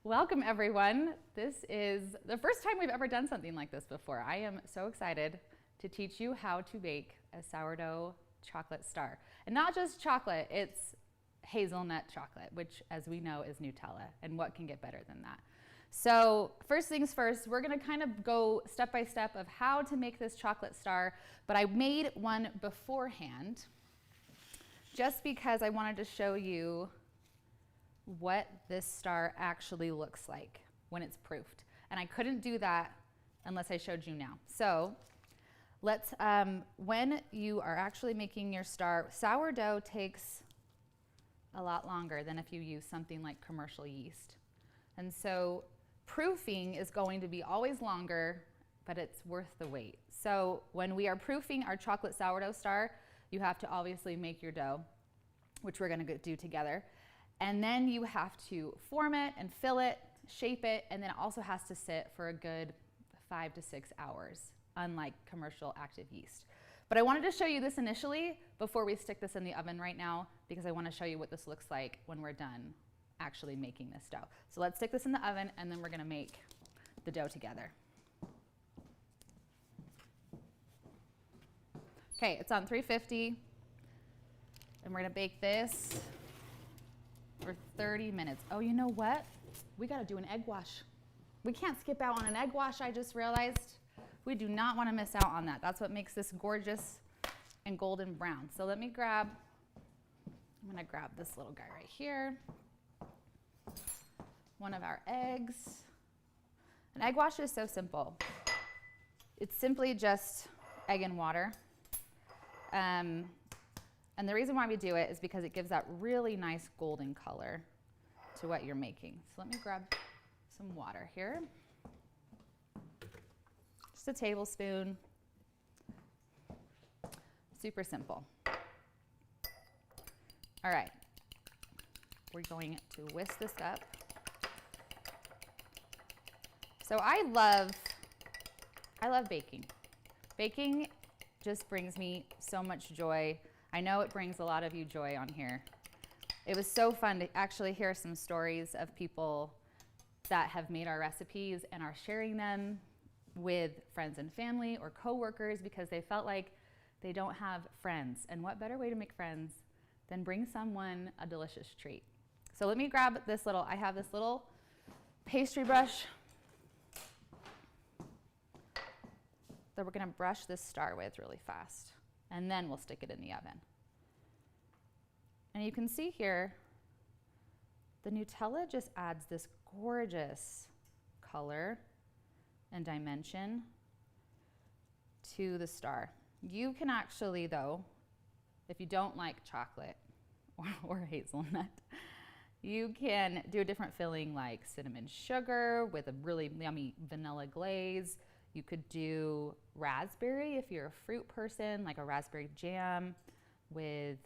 Welcome everyone. This is the first time we've ever done something like this before. I am so excited to teach you how to bake a sourdough chocolate star. And not just chocolate, it's hazelnut chocolate, which as we know is Nutella. And what can get better than that? So first things first, we're gonna kind of go step by step of how to make this chocolate star, but I made one beforehand just because I wanted to show you what this star actually looks like when it's proofed. And I couldn't do that unless I showed you now. So let's, when you are actually making your star, sourdough takes a lot longer than if you use something like commercial yeast. And so proofing is going to be always longer, but it's worth the wait. So when we are proofing our chocolate sourdough star, you have to obviously make your dough, which we're gonna do together. And then you have to form it and fill it, shape it, and then it also has to sit for a good 5 to 6 hours, unlike commercial active yeast. But I wanted to show you this initially before we stick this in the oven right now, because I want to show you what this looks like when we're done actually making this dough. So let's stick this in the oven and then we're gonna make the dough together. Okay, it's on 350 and we're gonna bake this for 30 minutes. Oh, you know what? We gotta do an egg wash. We can't skip out on an egg wash, I just realized. We do not wanna miss out on that. That's what makes this gorgeous and golden brown. So I'm gonna grab this little guy right here. One of our eggs. An egg wash is so simple. It's simply just egg and water. And the reason why we do it is because it gives that really nice golden color to what you're making. So let me grab some water here. Just a tablespoon. Super simple. All right, we're going to whisk this up. So I love baking. Baking just brings me so much joy. I know it brings a lot of you joy on here. It was so fun to actually hear some stories of people that have made our recipes and are sharing them with friends and family or coworkers because they felt like they don't have friends. And what better way to make friends than bring someone a delicious treat? So let me grab this I have this little pastry brush that we're gonna brush this star with really fast. And then we'll stick it in the oven. And you can see here, the Nutella just adds this gorgeous color and dimension to the star. You can actually, though, if you don't like chocolate or hazelnut, you can do a different filling like cinnamon sugar with a really yummy vanilla glaze. You could do raspberry if you're a fruit person, like a raspberry jam with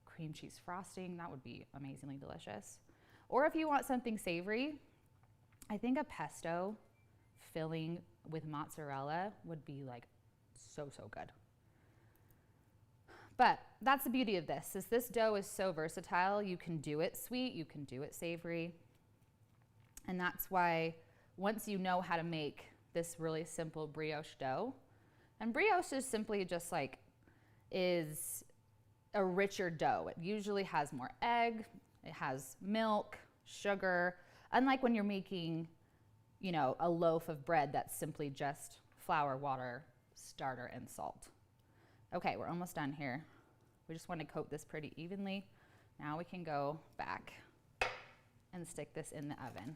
cream cheese frosting. That would be amazingly delicious. Or if you want something savory, I think a pesto filling with mozzarella would be like so good. But that's the beauty of this, is this dough is so versatile. You can do it sweet, you can do it savory. And that's why once you know how to make this really simple brioche dough. And brioche is simply just is a richer dough. It usually has more egg, it has milk, sugar, unlike when you're making, a loaf of bread that's simply just flour, water, starter, and salt. Okay, we're almost done here. We just want to coat this pretty evenly. Now we can go back and stick this in the oven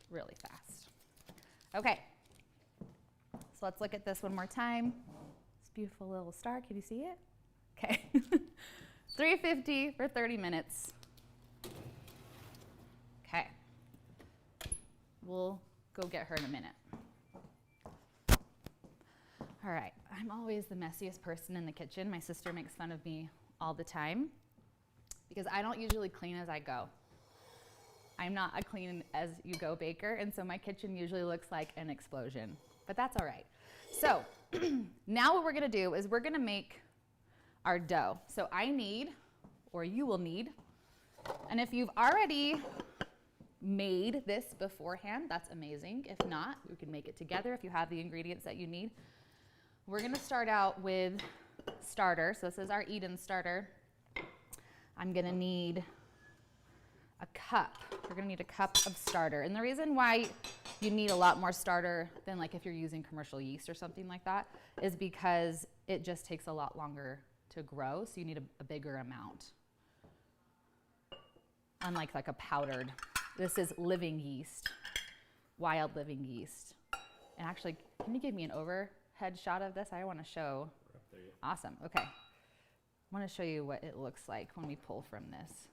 really fast. Okay. So let's look at this one more time. This beautiful little star, can you see it? Okay, 350 for 30 minutes. Okay, we'll go get her in a minute. All right, I'm always the messiest person in the kitchen. My sister makes fun of me all the time because I don't usually clean as I go. I'm not a clean as you go baker, and so my kitchen usually looks like an explosion. But that's all right. So now what we're gonna do is we're gonna make our dough. So I need, or you will need, and if you've already made this beforehand, that's amazing. If not, you can make it together if you have the ingredients that you need. We're gonna start out with starter. So this is our Eden starter. I'm gonna need a cup. We're gonna need a cup of starter. And the reason why you need a lot more starter than like if you're using commercial yeast or something like that is because it just takes a lot longer to grow. So you need a bigger amount. Unlike like a powdered. This is living yeast, wild living yeast. And actually, can you give me an overhead shot of this? I want to show. Awesome, okay. I want to show you what it looks like when we pull from this.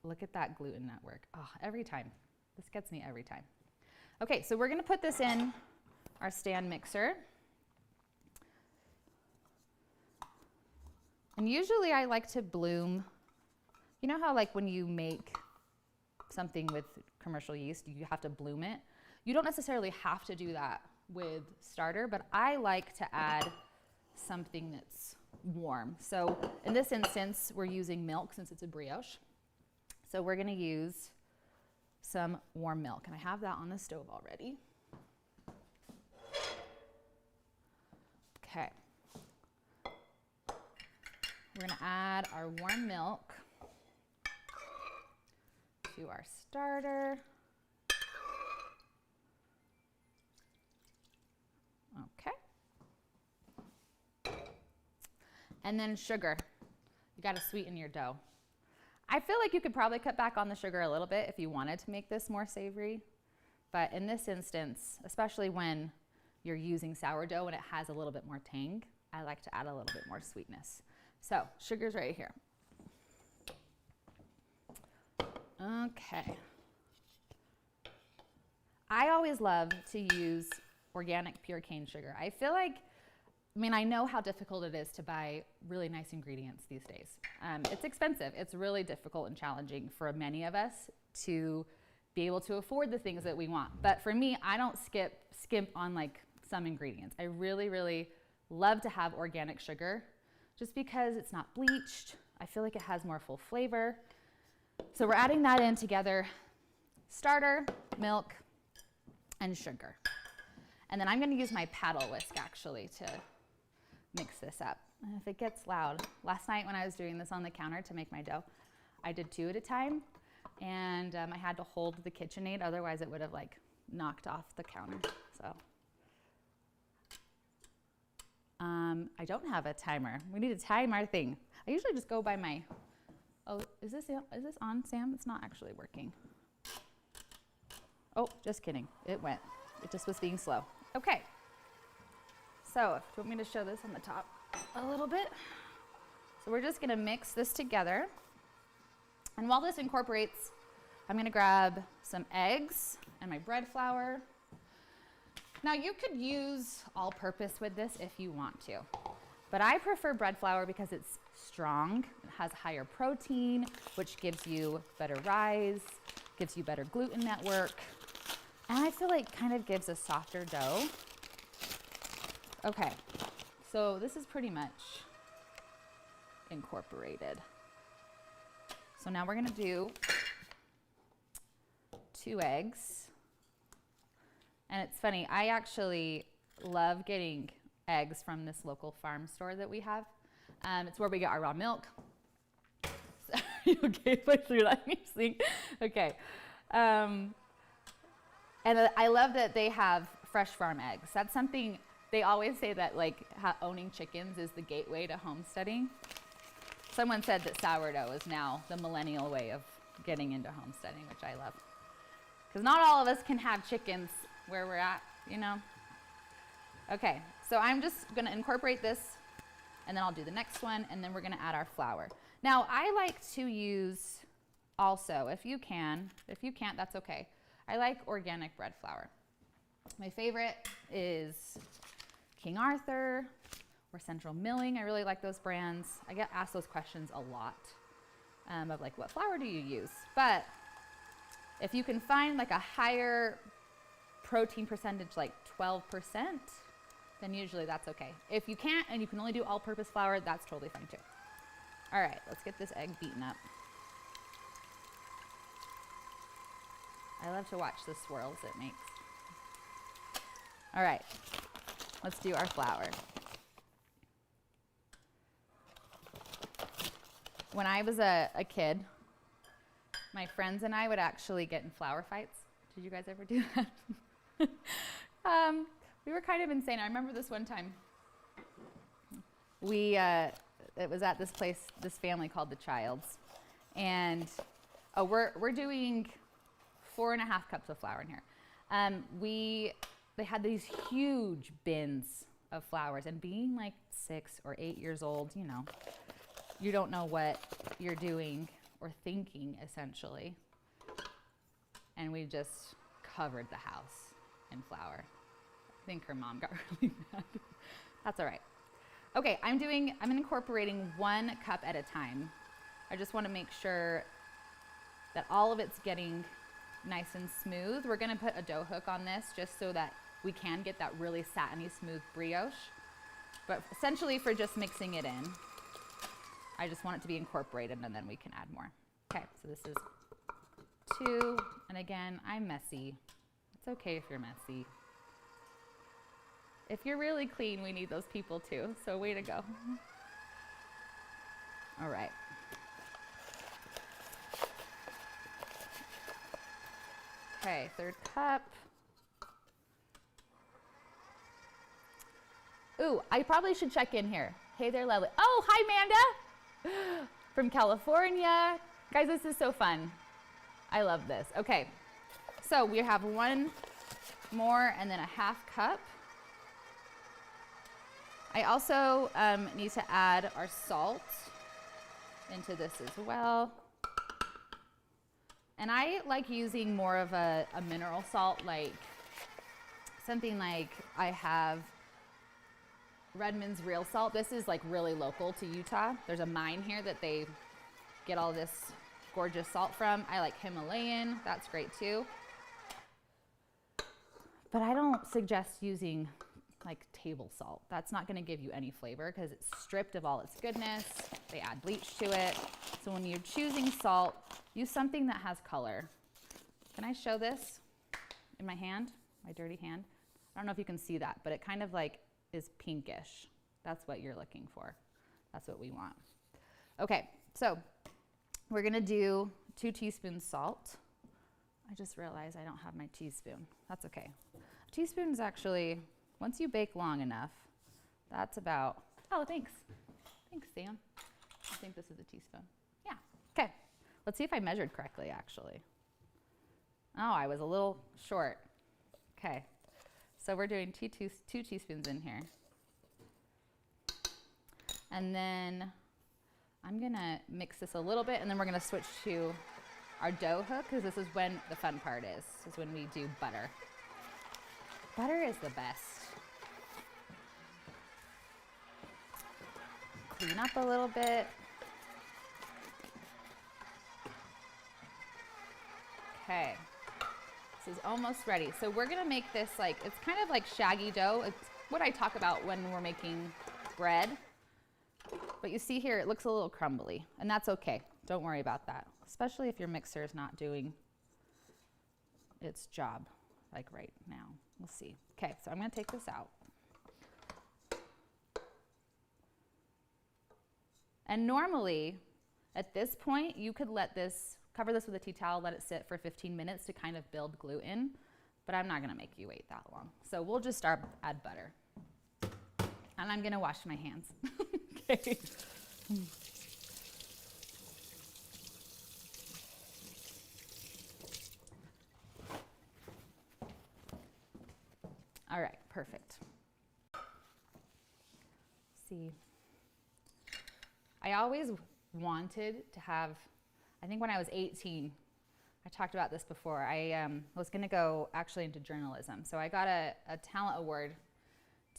Look at that gluten network. Oh, every time. This gets me every time. Okay, so we're going to put this in our stand mixer. And usually I like to bloom. You know how like when you make something with commercial yeast, you have to bloom it? You don't necessarily have to do that with starter, but I like to add something that's warm. So in this instance, we're using milk since it's a brioche. So we're gonna use some warm milk, and I have that on the stove already. Okay. We're gonna add our warm milk to our starter. Okay. And then sugar. You gotta sweeten your dough. I feel like you could probably cut back on the sugar a little bit if you wanted to make this more savory. But in this instance, especially when you're using sourdough and it has a little bit more tang, I like to add a little bit more sweetness. So sugar's right here. Okay. I always love to use organic pure cane sugar. I feel like, I know how difficult it is to buy really nice ingredients these days. It's expensive. It's really difficult and challenging for many of us to be able to afford the things that we want. But for me, I don't skimp on like some ingredients. I really, really love to have organic sugar just because it's not bleached. I feel like it has more full flavor. So we're adding that in together, starter, milk, and sugar. And then I'm gonna use my paddle whisk actually to mix this up. And if it gets loud, last night when I was doing this on the counter to make my dough, I did 2 at a time, and I had to hold the KitchenAid, otherwise it would have like knocked off the counter. So I don't have a timer. We need to time our thing. I usually just go by my, oh, is this on, Sam? It's not actually working. Oh, just kidding. It went. It just was being slow. Okay. So, do you want me to show this on the top a little bit? So we're just gonna mix this together. And while this incorporates, I'm gonna grab some eggs and my bread flour. Now you could use all-purpose with this if you want to, but I prefer bread flour because it's strong, it has higher protein, which gives you better rise, gives you better gluten network, and I feel like kind of gives a softer dough. Okay, so this is pretty much incorporated. So now we're gonna do 2 eggs. And it's funny, I actually love getting eggs from this local farm store that we have. It's where we get our raw milk. So, you okay if I threw that in your sink? Okay. And I love that they have fresh farm eggs. That's something, they always say that like owning chickens is the gateway to homesteading. Someone said that sourdough is now the millennial way of getting into homesteading, which I love. Because not all of us can have chickens where we're at, you know? Okay, so I'm just gonna incorporate this, and then I'll do the next one, and then we're gonna add our flour. Now, I like to use also, if you can't, that's okay. I like organic bread flour. My favorite is King Arthur or Central Milling. I really like those brands. I get asked those questions a lot of like, what flour do you use? But if you can find like a higher protein percentage, like 12%, then usually that's okay. If you can't and you can only do all-purpose flour, that's totally fine too. All right, let's get this egg beaten up. I love to watch the swirls it makes. All right, let's do our flour. When I was a kid, my friends and I would actually get in flour fights. Did you guys ever do that? We were kind of insane. I remember this one time. It was at this place, this family called the Childs. And we're doing 4.5 cups of flour in here. They had these huge bins of flours, and being like 6 or 8 years old, you know, you don't know what you're doing or thinking, essentially. And we just covered the house in flour. I think her mom got really mad. That's all right. Okay, I'm incorporating 1 cup at a time. I just want to make sure that all of it's getting nice and smooth. We're going to put a dough hook on this just so that we can get that really satiny smooth brioche. But essentially for just mixing it in, I just want it to be incorporated and then we can add more. Okay, so this is 2, and again, I'm messy. It's okay if you're messy. If you're really clean, we need those people too, so way to go. All right. Okay, 3rd cup. Ooh, I probably should check in here. Hey there, lovely. Oh, hi, Amanda from California. Guys, this is so fun. I love this. Okay, so we have 1 more and then a 1/2 cup. I also need to add our salt into this as well. And I like using more of a mineral salt, like something like I have Redmond's Real Salt. This is like really local to Utah. There's a mine here that they get all this gorgeous salt from. I like Himalayan, that's great too. But I don't suggest using like table salt. That's not gonna give you any flavor because it's stripped of all its goodness. They add bleach to it. So when you're choosing salt, use something that has color. Can I show this in my hand, my dirty hand? I don't know if you can see that, but it kind of like is pinkish. That's what you're looking for. That's what we want. Okay, so we're gonna do 2 teaspoons salt. I just realized I don't have my teaspoon. That's okay. A teaspoon is actually, once you bake long enough, that's about, oh, thanks. Thanks, Sam. I think this is a teaspoon. Yeah, okay. Let's see if I measured correctly, actually. Oh, I was a little short. Okay, so we're doing 2 teaspoons in here. And then I'm gonna mix this a little bit, and then we're gonna switch to our dough hook, because this is when the fun part is when we do butter. Butter is the best. Clean up a little bit. Okay, this is almost ready. So we're gonna make this like, it's kind of like shaggy dough. It's what I talk about when we're making bread. But you see here, it looks a little crumbly, and that's okay. Don't worry about that, especially if your mixer is not doing its job, like right now. We'll see. Okay, so I'm gonna take this out. And normally, at this point, you could let this, cover this with a tea towel, let it sit for 15 minutes to kind of build gluten, but I'm not gonna make you wait that long. So we'll just add butter. And I'm gonna wash my hands. Okay. All right, perfect. See, I always wanted to have, I think when I was 18, I talked about this before, I was gonna go actually into journalism. So I got a talent award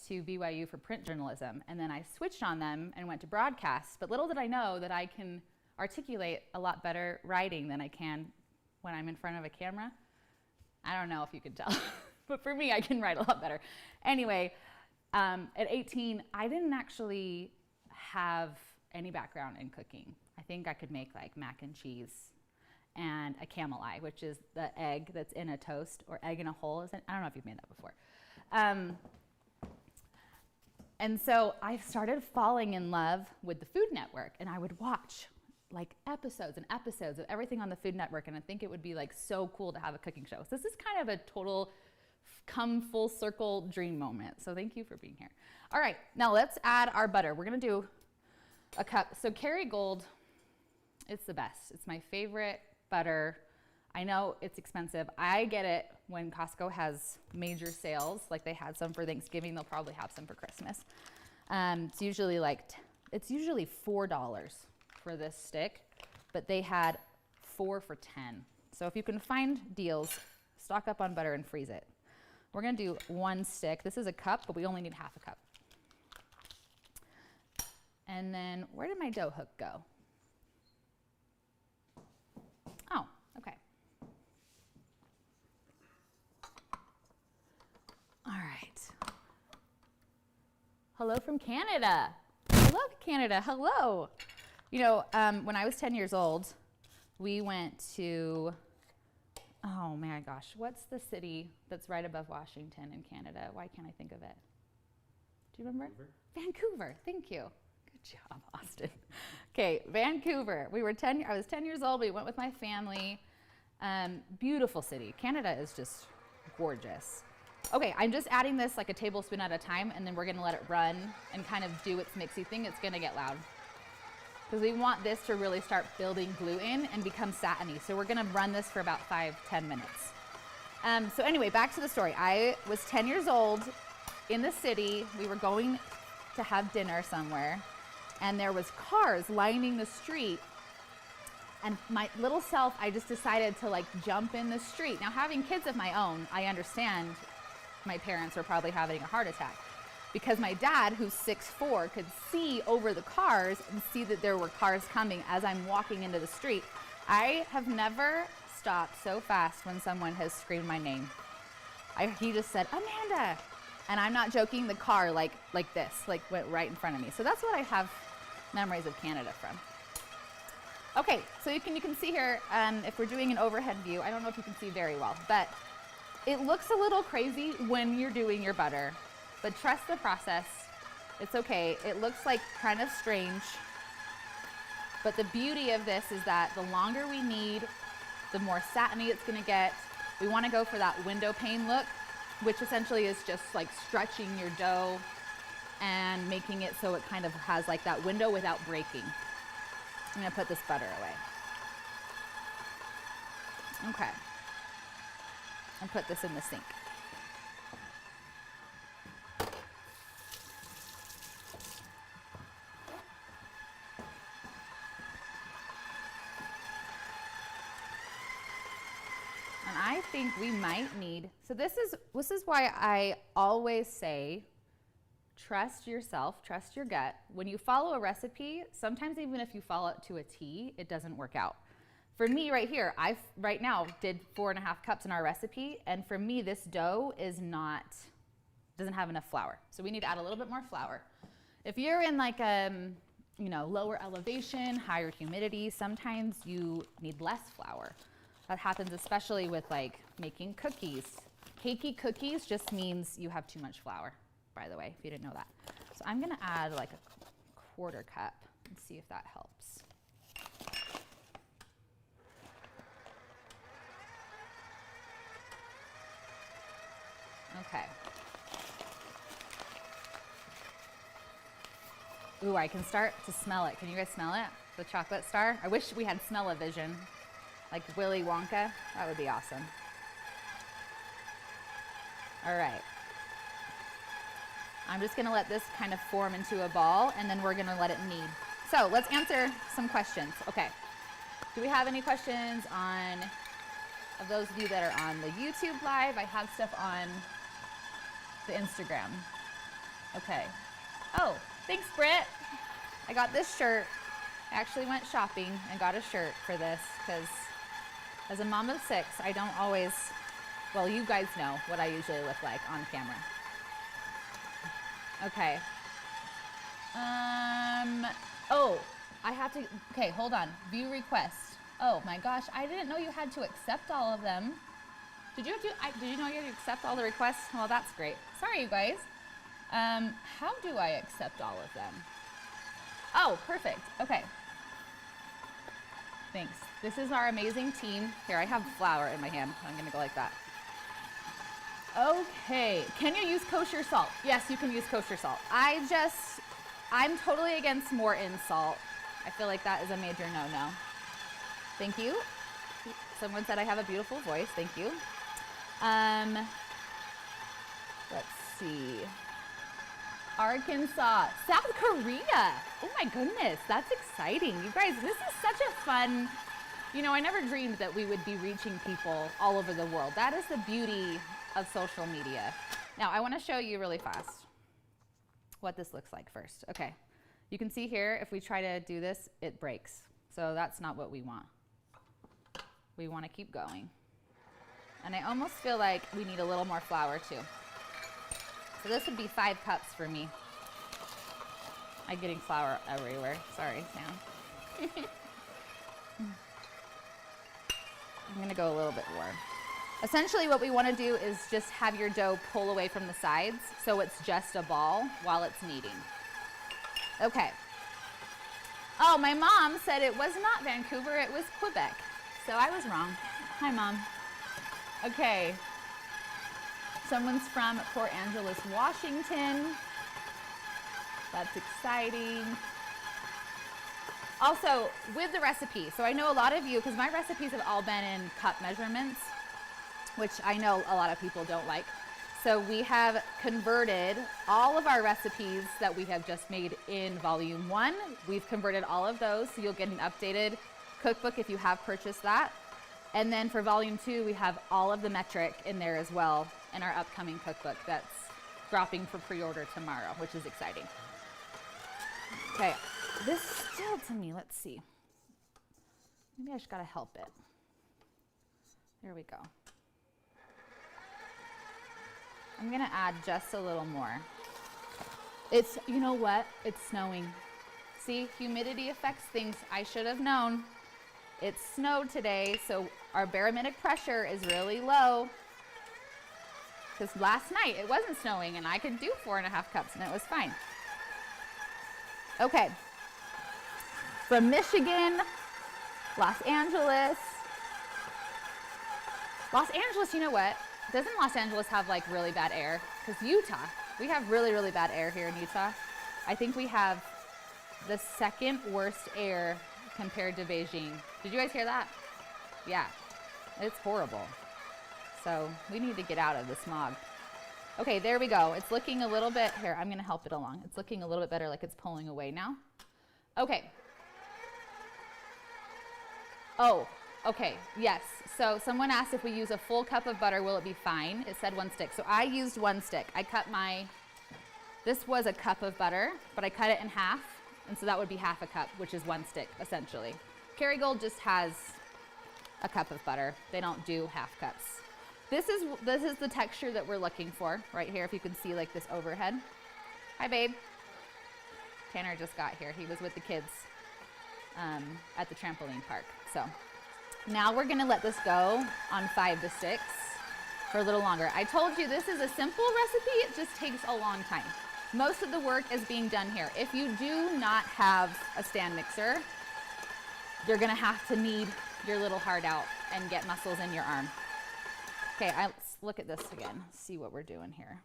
to BYU for print journalism, and then I switched on them and went to broadcast. But little did I know that I can articulate a lot better writing than I can when I'm in front of a camera. I don't know if you could tell, but for me, I can write a lot better. Anyway, at 18, I didn't actually have any background in cooking. I think I could make like mac and cheese. and a camel eye, which is the egg that's in a toast, or egg in a hole. I don't know if you've made that before. And so I started falling in love with the Food Network, and I would watch like episodes and episodes of everything on the Food Network, and I think it would be like so cool to have a cooking show. So this is kind of a total come full circle dream moment. So thank you for being here. All right, now let's add our butter. We're gonna do a cup. So Kerrygold, it's the best. It's my favorite butter. I know it's expensive. I get it when Costco has major sales, like they had some for Thanksgiving. They'll probably have some for Christmas. It's usually $4 for this stick, but they had 4 for $10. So if you can find deals, stock up on butter and freeze it. We're gonna do 1 stick. This is a cup, but we only need half a cup. And then where did my dough hook go? Oh, okay. All right. Hello from Canada. I love Canada. Hello. You know, when I was 10 years old, we went to, oh my gosh, what's the city that's right above Washington in Canada? Why can't I think of it? Do you remember? Vancouver. Thank you. Good job, Austin. Okay, Vancouver. I was 10 years old. We went with my family. Beautiful city. Canada is just gorgeous. Okay, I'm just adding this like a tablespoon at a time, and then we're gonna let it run and kind of do its mixy thing. It's gonna get loud, because we want this to really start building gluten and become satiny. So we're gonna run this for about 5-10 minutes. So anyway, back to the story. I was 10 years old in the city. We were going to have dinner somewhere, and there was cars lining the street. And my little self, I just decided to like jump in the street. Now, having kids of my own, I understand my parents were probably having a heart attack, because my dad, who's 6'4", could see over the cars and see that there were cars coming as I'm walking into the street. I have never stopped so fast when someone has screamed my name. He just said, Amanda. And I'm not joking, the car like this, like went right in front of me. So that's what I have memories of Canada from. Okay, so you can see here, if we're doing an overhead view, I don't know if you can see very well, but it looks a little crazy when you're doing your butter, but trust the process. It's okay. It looks like kind of strange, but the beauty of this is that the longer we knead, the more satiny it's gonna get. We wanna go for that window pane look, which essentially is just like stretching your dough and making it so it kind of has like that window without breaking. I'm gonna put this butter away. Okay. And put this in the sink. And I think we might need, so this is why I always say, trust yourself, trust your gut. When you follow a recipe, sometimes even if you follow it to a T, it doesn't work out. For me right here, I right now did 4.5 cups in our recipe, and for me this dough doesn't have enough flour. So we need to add a little bit more flour. If you're in like lower elevation, higher humidity, sometimes you need less flour. That happens especially with like making cookies. Cakey cookies just means you have too much flour, by the way, if you didn't know that. So I'm gonna add like a 1/4 cup and see if that helps. Okay. Ooh, I can start to smell it. Can you guys smell it? The chocolate star? I wish we had smell-o-vision, like Willy Wonka. That would be awesome. All right. I'm just gonna let this kind of form into a ball, and then we're gonna let it knead. So let's answer some questions. Okay. Do we have any questions of those of you that are on the YouTube live? I have stuff on the Instagram. Okay. Oh, thanks, Britt. I got this shirt. I actually went shopping and got a shirt for this because as a mom of 6, I don't always, well, you guys know what I usually look like on camera. Okay. Oh, I have to, okay, hold on. View request. Oh my gosh, I didn't know you had to accept all of them. Did you know you had to accept all the requests? Well, that's great. Sorry, you guys. How do I accept all of them? Oh, perfect. Okay. Thanks. This is our amazing team. Here, I have flour in my hand. I'm gonna go like that. Okay. Can you use kosher salt? Yes, you can use kosher salt. I'm totally against more in salt. I feel like that is a major no-no. Thank you. Someone said I have a beautiful voice. Thank you. Let's see. Arkansas, South Korea. Oh my goodness, that's exciting. You guys, this is such a fun, I never dreamed that we would be reaching people all over the world. That is the beauty of social media. Now, I want to show you really fast what this looks like first. Okay, you can see here, if we try to do this, it breaks. So that's not what we want. We want to keep going. And I almost feel like we need a little more flour too. So this would be 5 cups for me. I'm getting flour everywhere. Sorry, Sam. I'm gonna go a little bit more. Essentially what we wanna do is just have your dough pull away from the sides so it's just a ball while it's kneading. Okay. Oh, my mom said it was not Vancouver, it was Quebec. So I was wrong. Hi, Mom. Okay. Someone's from Port Angeles, Washington. That's exciting. Also, with the recipe, so I know a lot of you, because my recipes have all been in cup measurements, which I know a lot of people don't like. So we have converted all of our recipes that we have just made in volume 1. We've converted all of those, so you'll get an updated cookbook if you have purchased that. And then for volume 2, we have all of the metric in there as well in our upcoming cookbook that's dropping for pre-order tomorrow, which is exciting. Okay, this still to me, let's see. Maybe I just gotta help it. There we go. I'm gonna add just a little more. It's, you know what? It's snowing. See, humidity affects things. I should have known. It snowed today, so our barometric pressure is really low. Because last night it wasn't snowing and I could do 4.5 cups and it was fine. Okay. From Michigan, Los Angeles. Los Angeles, you know what? Doesn't Los Angeles have like really bad air? Because Utah, we have really, really bad air here in Utah. I think we have the 2nd worst air compared to Beijing. Did you guys hear that? Yeah, it's horrible. So we need to get out of the smog. Okay, there we go. It's looking a little bit, here, I'm gonna help it along. It's looking a little bit better, like it's pulling away now. Okay. Oh, okay, yes. So someone asked if we use a full cup of butter, will it be fine? It said 1 stick. So I used 1 stick. I cut this was a cup of butter, but I cut it in half. And so that would be half a cup, which is 1 stick, essentially. Kerrygold just has a cup of butter. They don't do half cups. This is the texture that we're looking for right here, if you can see like this overhead. Hi, babe. Tanner just got here. He was with the kids at the trampoline park. So now we're gonna let this go on 5 to 6 for a little longer. I told you this is a simple recipe, it just takes a long time. Most of the work is being done here. If you do not have a stand mixer, you're gonna have to knead your little heart out and get muscles in your arm. Okay, let's look at this again, see what we're doing here.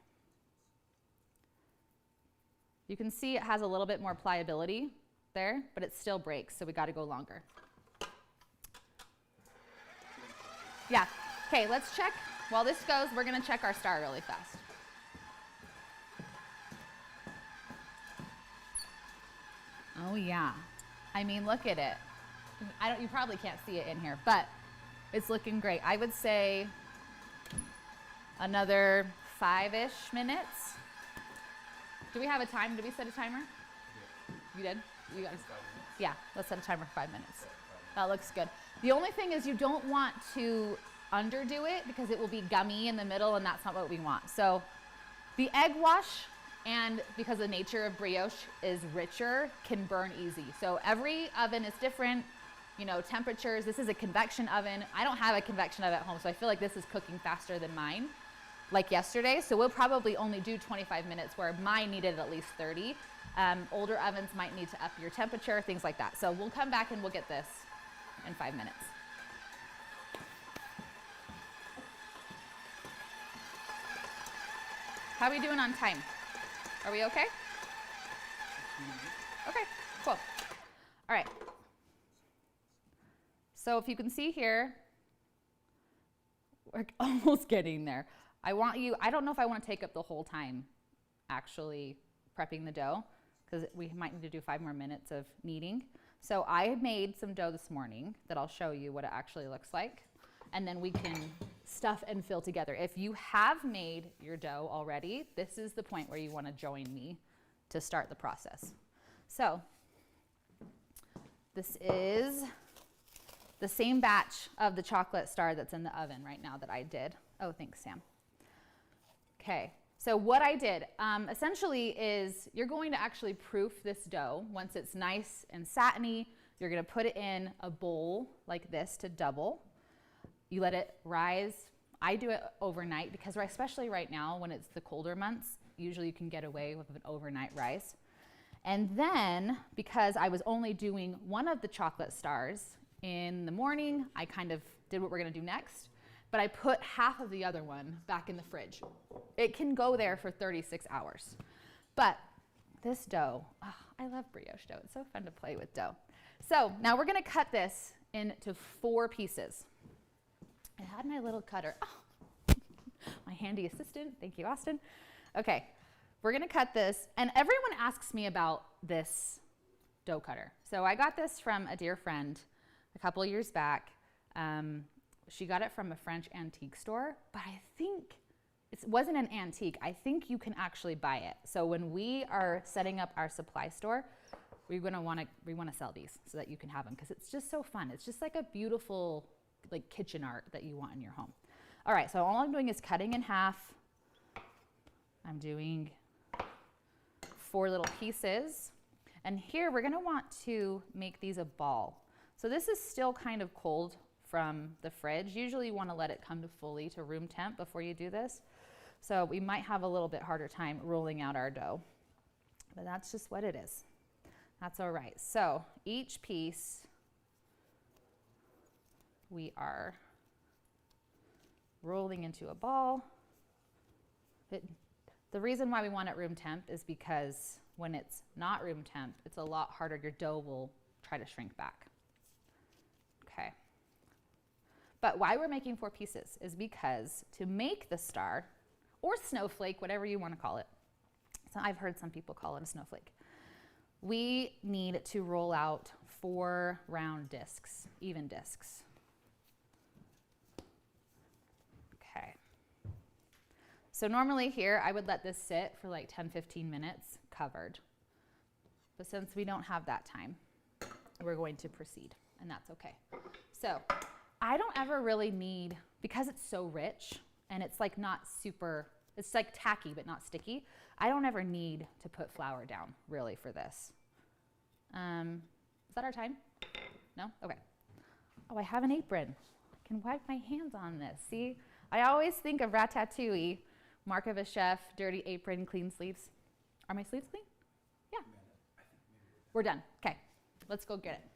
You can see it has a little bit more pliability there, but it still breaks, so we gotta go longer. Yeah, okay, let's check. While this goes, we're gonna check our star really fast. Oh yeah, I mean, look at it. You probably can't see it in here, but it's looking great. I would say another 5-ish minutes. Do we have a time? Did we set a timer? Yeah. You did? You guys? Yeah, let's set a timer for 5 minutes. That looks good. The only thing is you don't want to underdo it because it will be gummy in the middle and that's not what we want. So the egg wash, and because the nature of brioche is richer, can burn easy. So every oven is different. you know, temperatures. This is a convection oven. I don't have a convection oven at home, so I feel like this is cooking faster than mine, like yesterday. So we'll probably only do 25 minutes where mine needed at least 30. Older ovens might need to up your temperature, things like that. So we'll come back and we'll get this in 5 minutes. How are we doing on time? Are we okay? Okay, cool. All right. So if you can see here, we're almost getting there. I don't know if I want to take up the whole time actually prepping the dough, because we might need to do 5 more minutes of kneading. So I made some dough this morning that I'll show you what it actually looks like, and then we can stuff and fill together. If you have made your dough already, this is the point where you want to join me to start the process. So this is the same batch of the chocolate star that's in the oven right now that I did. Oh, thanks, Sam. Okay, so what I did essentially is you're going to actually proof this dough. Once it's nice and satiny, you're going to put it in a bowl like this to double. You let it rise. I do it overnight because especially right now when it's the colder months, usually you can get away with an overnight rise. And then because I was only doing one of the chocolate stars in the morning, I kind of did what we're going to do next, but I put half of the other one back in the fridge. It can go there for 36 hours. But this dough, oh, I love brioche dough. It's so fun to play with dough. So now we're going to cut this into 4 pieces. I had my little cutter. Oh, my handy assistant. Thank you, Austin. Okay, we're going to cut this. And everyone asks me about this dough cutter. So I got this from a dear friend a couple of years back. She got it from a French antique store, but I think it wasn't an antique. I think you can actually buy it. So when we are setting up our supply store, we want to sell these so that you can have them because it's just so fun. It's just like a beautiful like kitchen art that you want in your home. All right, so all I'm doing is cutting in half. I'm doing 4 little pieces. And here we're gonna want to make these a ball. So this is still kind of cold from the fridge. Usually you wanna let it come to fully to room temp before you do this. So we might have a little bit harder time rolling out our dough, but that's just what it is. That's all right. So each piece we are rolling into a ball. The reason why we want it room temp is because when it's not room temp, it's a lot harder. Your dough will try to shrink back. Okay. But why we're making 4 pieces is because to make the star, or snowflake, whatever you want to call it, so I've heard some people call it a snowflake, we need to roll out 4 round discs, even discs. Okay. So normally here, I would let this sit for like 10-15 minutes covered. But since we don't have that time, we're going to proceed, and that's okay. So I don't ever really need, because it's so rich and it's like not super, it's like tacky but not sticky, I don't ever need to put flour down really for this. Is that our time? No? Okay. Oh, I have an apron. I can wipe my hands on this. See? I always think of ratatouille, mark of a chef, dirty apron, clean sleeves. Are my sleeves clean? Yeah. We're done. Okay. Let's go get it.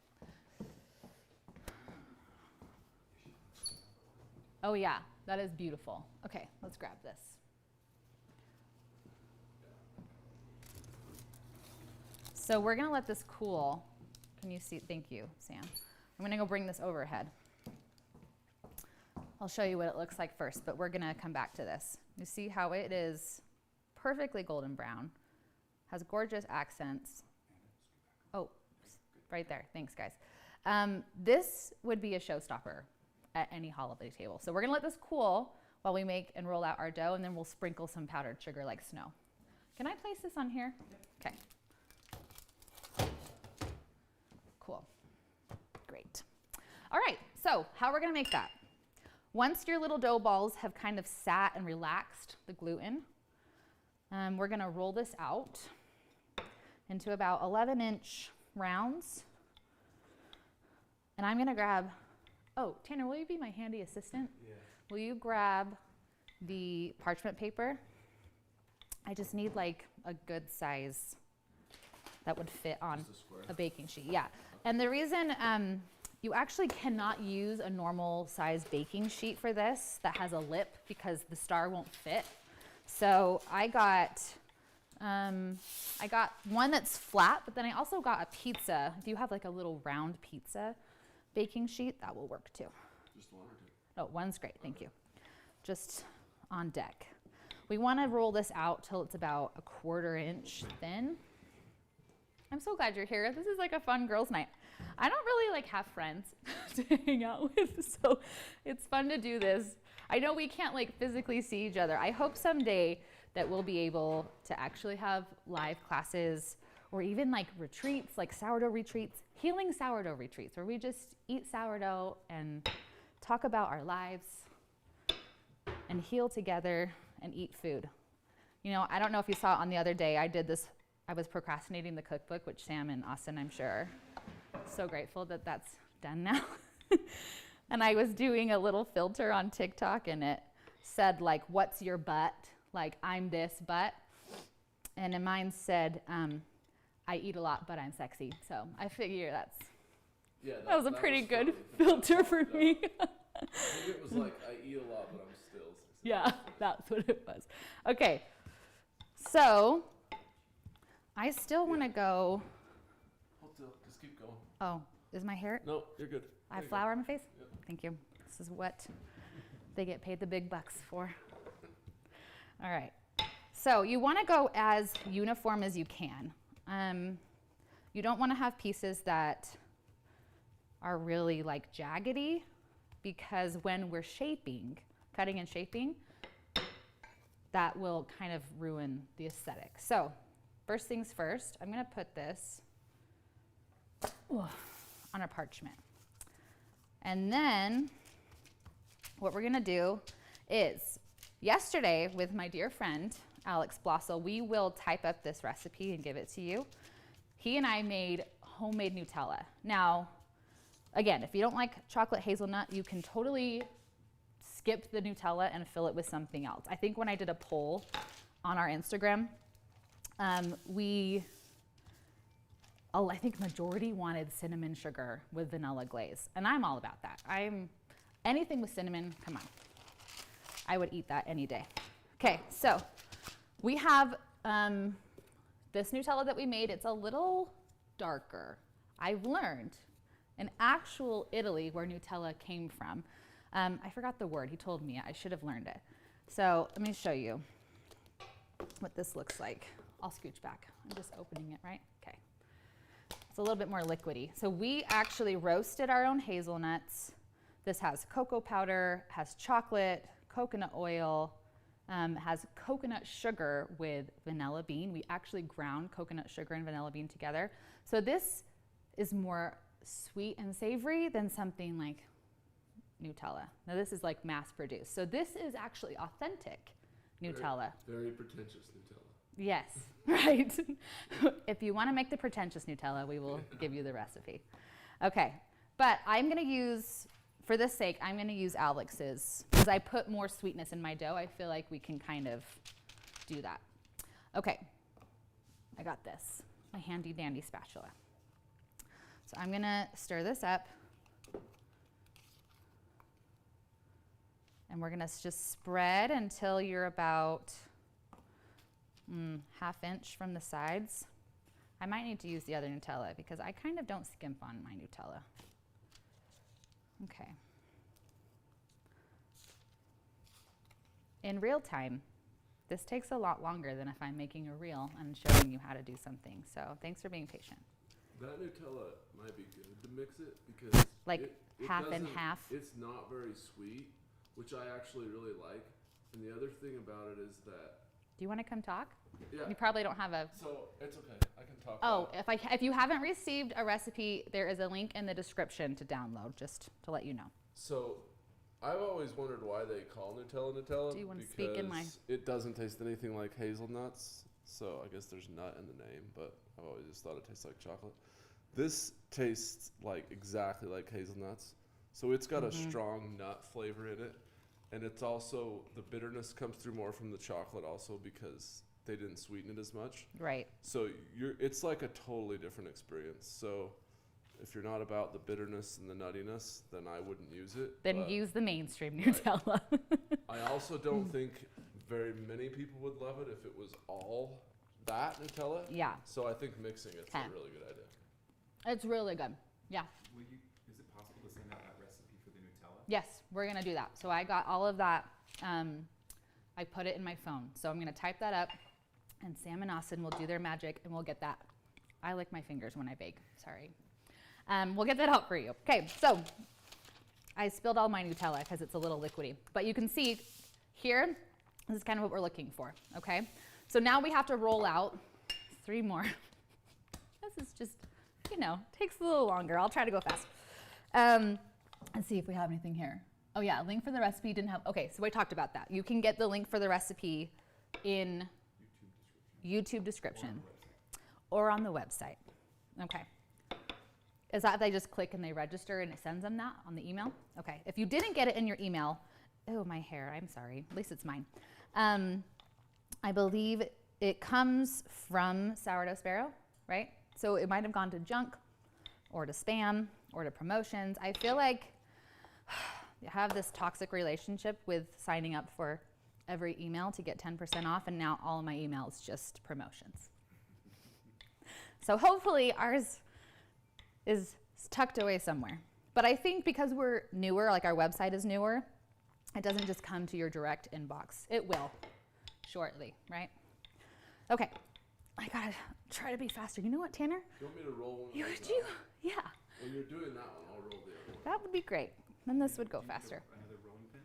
Oh yeah, that is beautiful. Okay, let's grab this. So we're gonna let this cool. Can you see? Thank you, Sam. I'm gonna go bring this overhead. I'll show you what it looks like first, but we're gonna come back to this. You see how it is perfectly golden brown, has gorgeous accents. Oh, right there, thanks guys. This would be a showstopper at any holiday table. So we're gonna let this cool while we make and roll out our dough, and then we'll sprinkle some powdered sugar like snow. Can I place this on here? Okay. Cool. Great. All right, so how we're gonna make that. Once your little dough balls have kind of sat and relaxed the gluten, we're gonna roll this out into about 11-inch rounds. And I'm gonna grab, oh, Tanner, will you be my handy assistant? Yeah. Will you grab the parchment paper? I just need like a good size that would fit on a baking sheet. Yeah. And the reason you actually cannot use a normal size baking sheet for this that has a lip because the star won't fit. So I got one that's flat, but then I also got a pizza. If you have like a little round pizza baking sheet, that will work too. Just one or two? Oh, one's great, thank you. Just on deck. We want to roll this out till it's about a 1/4 inch thin. I'm so glad you're here. This is like a fun girls' night. I don't really like have friends to hang out with, so it's fun to do this. I know we can't like physically see each other. I hope someday that we'll be able to actually have live classes or even like retreats, like sourdough retreats, healing sourdough retreats, where we just eat sourdough and talk about our lives and heal together and eat food. You know, I don't know if you saw it on the other day, I did this, I was procrastinating the cookbook, which Sam and Austin, I'm sure, are so grateful that that's done now. And I was doing a little filter on TikTok and it said like, what's your butt? Like, I'm this butt. And then mine said, I eat a lot, but I'm sexy. So I figure that was a pretty good filter for me. Maybe it was like, I eat a lot, but I'm still sexy. Yeah, that's what it was. Okay, so I still want to go. Hold still, just keep going. Oh, is my hair? No, you're good. I have flour on my face? Yep. Thank you. This is what they get paid the big bucks for. All right. So you want to go as uniform as you can. You don't want to have pieces that are really like jaggedy, because when we're shaping, cutting and shaping, that will kind of ruin the aesthetic. So first things first, I'm going to put this on a parchment. And then what we're going to do is, yesterday with my dear friend, Alex Blossel, we will type up this recipe and give it to you. He and I made homemade Nutella. Now, again, if you don't like chocolate hazelnut, you can totally skip the Nutella and fill it with something else. I think when I did a poll on our Instagram, I think majority wanted cinnamon sugar with vanilla glaze, and I'm all about that. Anything with cinnamon, come on. I would eat that any day. Okay, so we have this Nutella that we made. It's a little darker. I've learned in actual Italy, where Nutella came from. I forgot the word. He told me. I should have learned it. So let me show you what this looks like. I'll scooch back. I'm just opening it, right? Okay. It's a little bit more liquidy. So we actually roasted our own hazelnuts. This has cocoa powder, has chocolate, coconut oil, has coconut sugar with vanilla bean. We actually ground coconut sugar and vanilla bean together. So this is more sweet and savory than something like Nutella. Now this is like mass produced. So this is actually authentic Nutella. Very pretentious Nutella. Yes, right. If you want to make the pretentious Nutella, we will give you the recipe. Okay, but I'm going to use, for this sake, I'm going to use Alex's, because I put more sweetness in my dough. I feel like we can kind of do that. Okay, I got this, my handy dandy spatula. So I'm going to stir this up. And we're going to just spread until you're about 1/2 inch from the sides. I might need to use the other Nutella because I kind of don't skimp on my Nutella. Okay. In real time, this takes a lot longer than if I'm making a reel and showing you how to do something. So thanks for being patient. That Nutella might be good to mix it because like it half and half. It's not very sweet, which I actually really like. And the other thing about it is that. Do you want to come talk? Yeah. You probably don't have a. So it's okay. I can talk. Oh, if you haven't received a recipe, there is a link in the description to download, just to let you know. So I've always wondered why they call Nutella Nutella. Do you want to speak in my? It doesn't taste anything like hazelnuts, so I guess there's nut in the name, but I've always just thought it tastes like chocolate. This tastes like exactly like hazelnuts. So it's got a strong nut flavor in it. And it's also, the bitterness comes through more from the chocolate also because they didn't sweeten it as much. Right. So it's like a totally different experience. So if you're not about the bitterness and the nuttiness, then I wouldn't use it. Then use the mainstream Nutella. I also don't think very many people would love it if it was all that Nutella. Yeah. So I think mixing it's a really good idea. It's really good. Yeah. Is it possible to send out that recipe for the Nutella? Yes, we're going to do that. So I got all of that. I put it in my phone. So I'm going to type that up, and Sam and Austin will do their magic, and we'll get that. I lick my fingers when I bake. Sorry. We'll get that out for you. Okay, so I spilled all my Nutella because it's a little liquidy. But you can see here, this is kind of what we're looking for, okay? So now we have to roll out 3 more. This is just, takes a little longer. I'll try to go fast. Let's see if we have anything here. Oh yeah, link for the recipe didn't have, okay, so we talked about that. You can get the link for the recipe in YouTube description or on the website. Okay. Is that if they just click and they register and it sends them that on the email? Okay. If you didn't get it in your email, oh, my hair, I'm sorry. At least it's mine. I believe it comes from Sourdough Sparrow, right? So it might have gone to junk or to spam or to promotions. I feel like you have this toxic relationship with signing up for every email to get 10% off, and now all of my emails just promotions. So hopefully ours is tucked away somewhere. But I think because we're newer, like our website is newer, it doesn't just come to your direct inbox. It will shortly, right? Okay, I gotta try to be faster. You know what, Tanner? You want me to roll one? Yeah. When you're doing that one, I'll roll the other one. That would be great. Then this would go faster. Another rolling pin?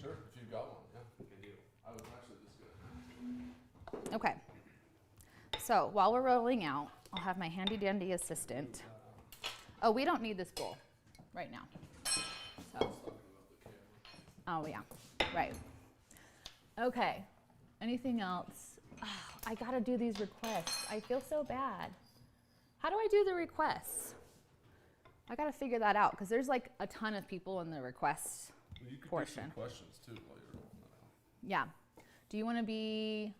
Sure, if you've got one, yeah. Can do. I was actually just gonna. Okay. So while we're rolling out, I'll have my handy dandy assistant. Oh, we don't need this bowl right now. So. Oh yeah, right. Okay. Anything else? Oh, I gotta do these requests. I feel so bad. How do I do the requests? I gotta figure that out because there's like a ton of people in the requests Well, you could portion. get some questions too while you're rolling that out. Yeah. Do you want to be?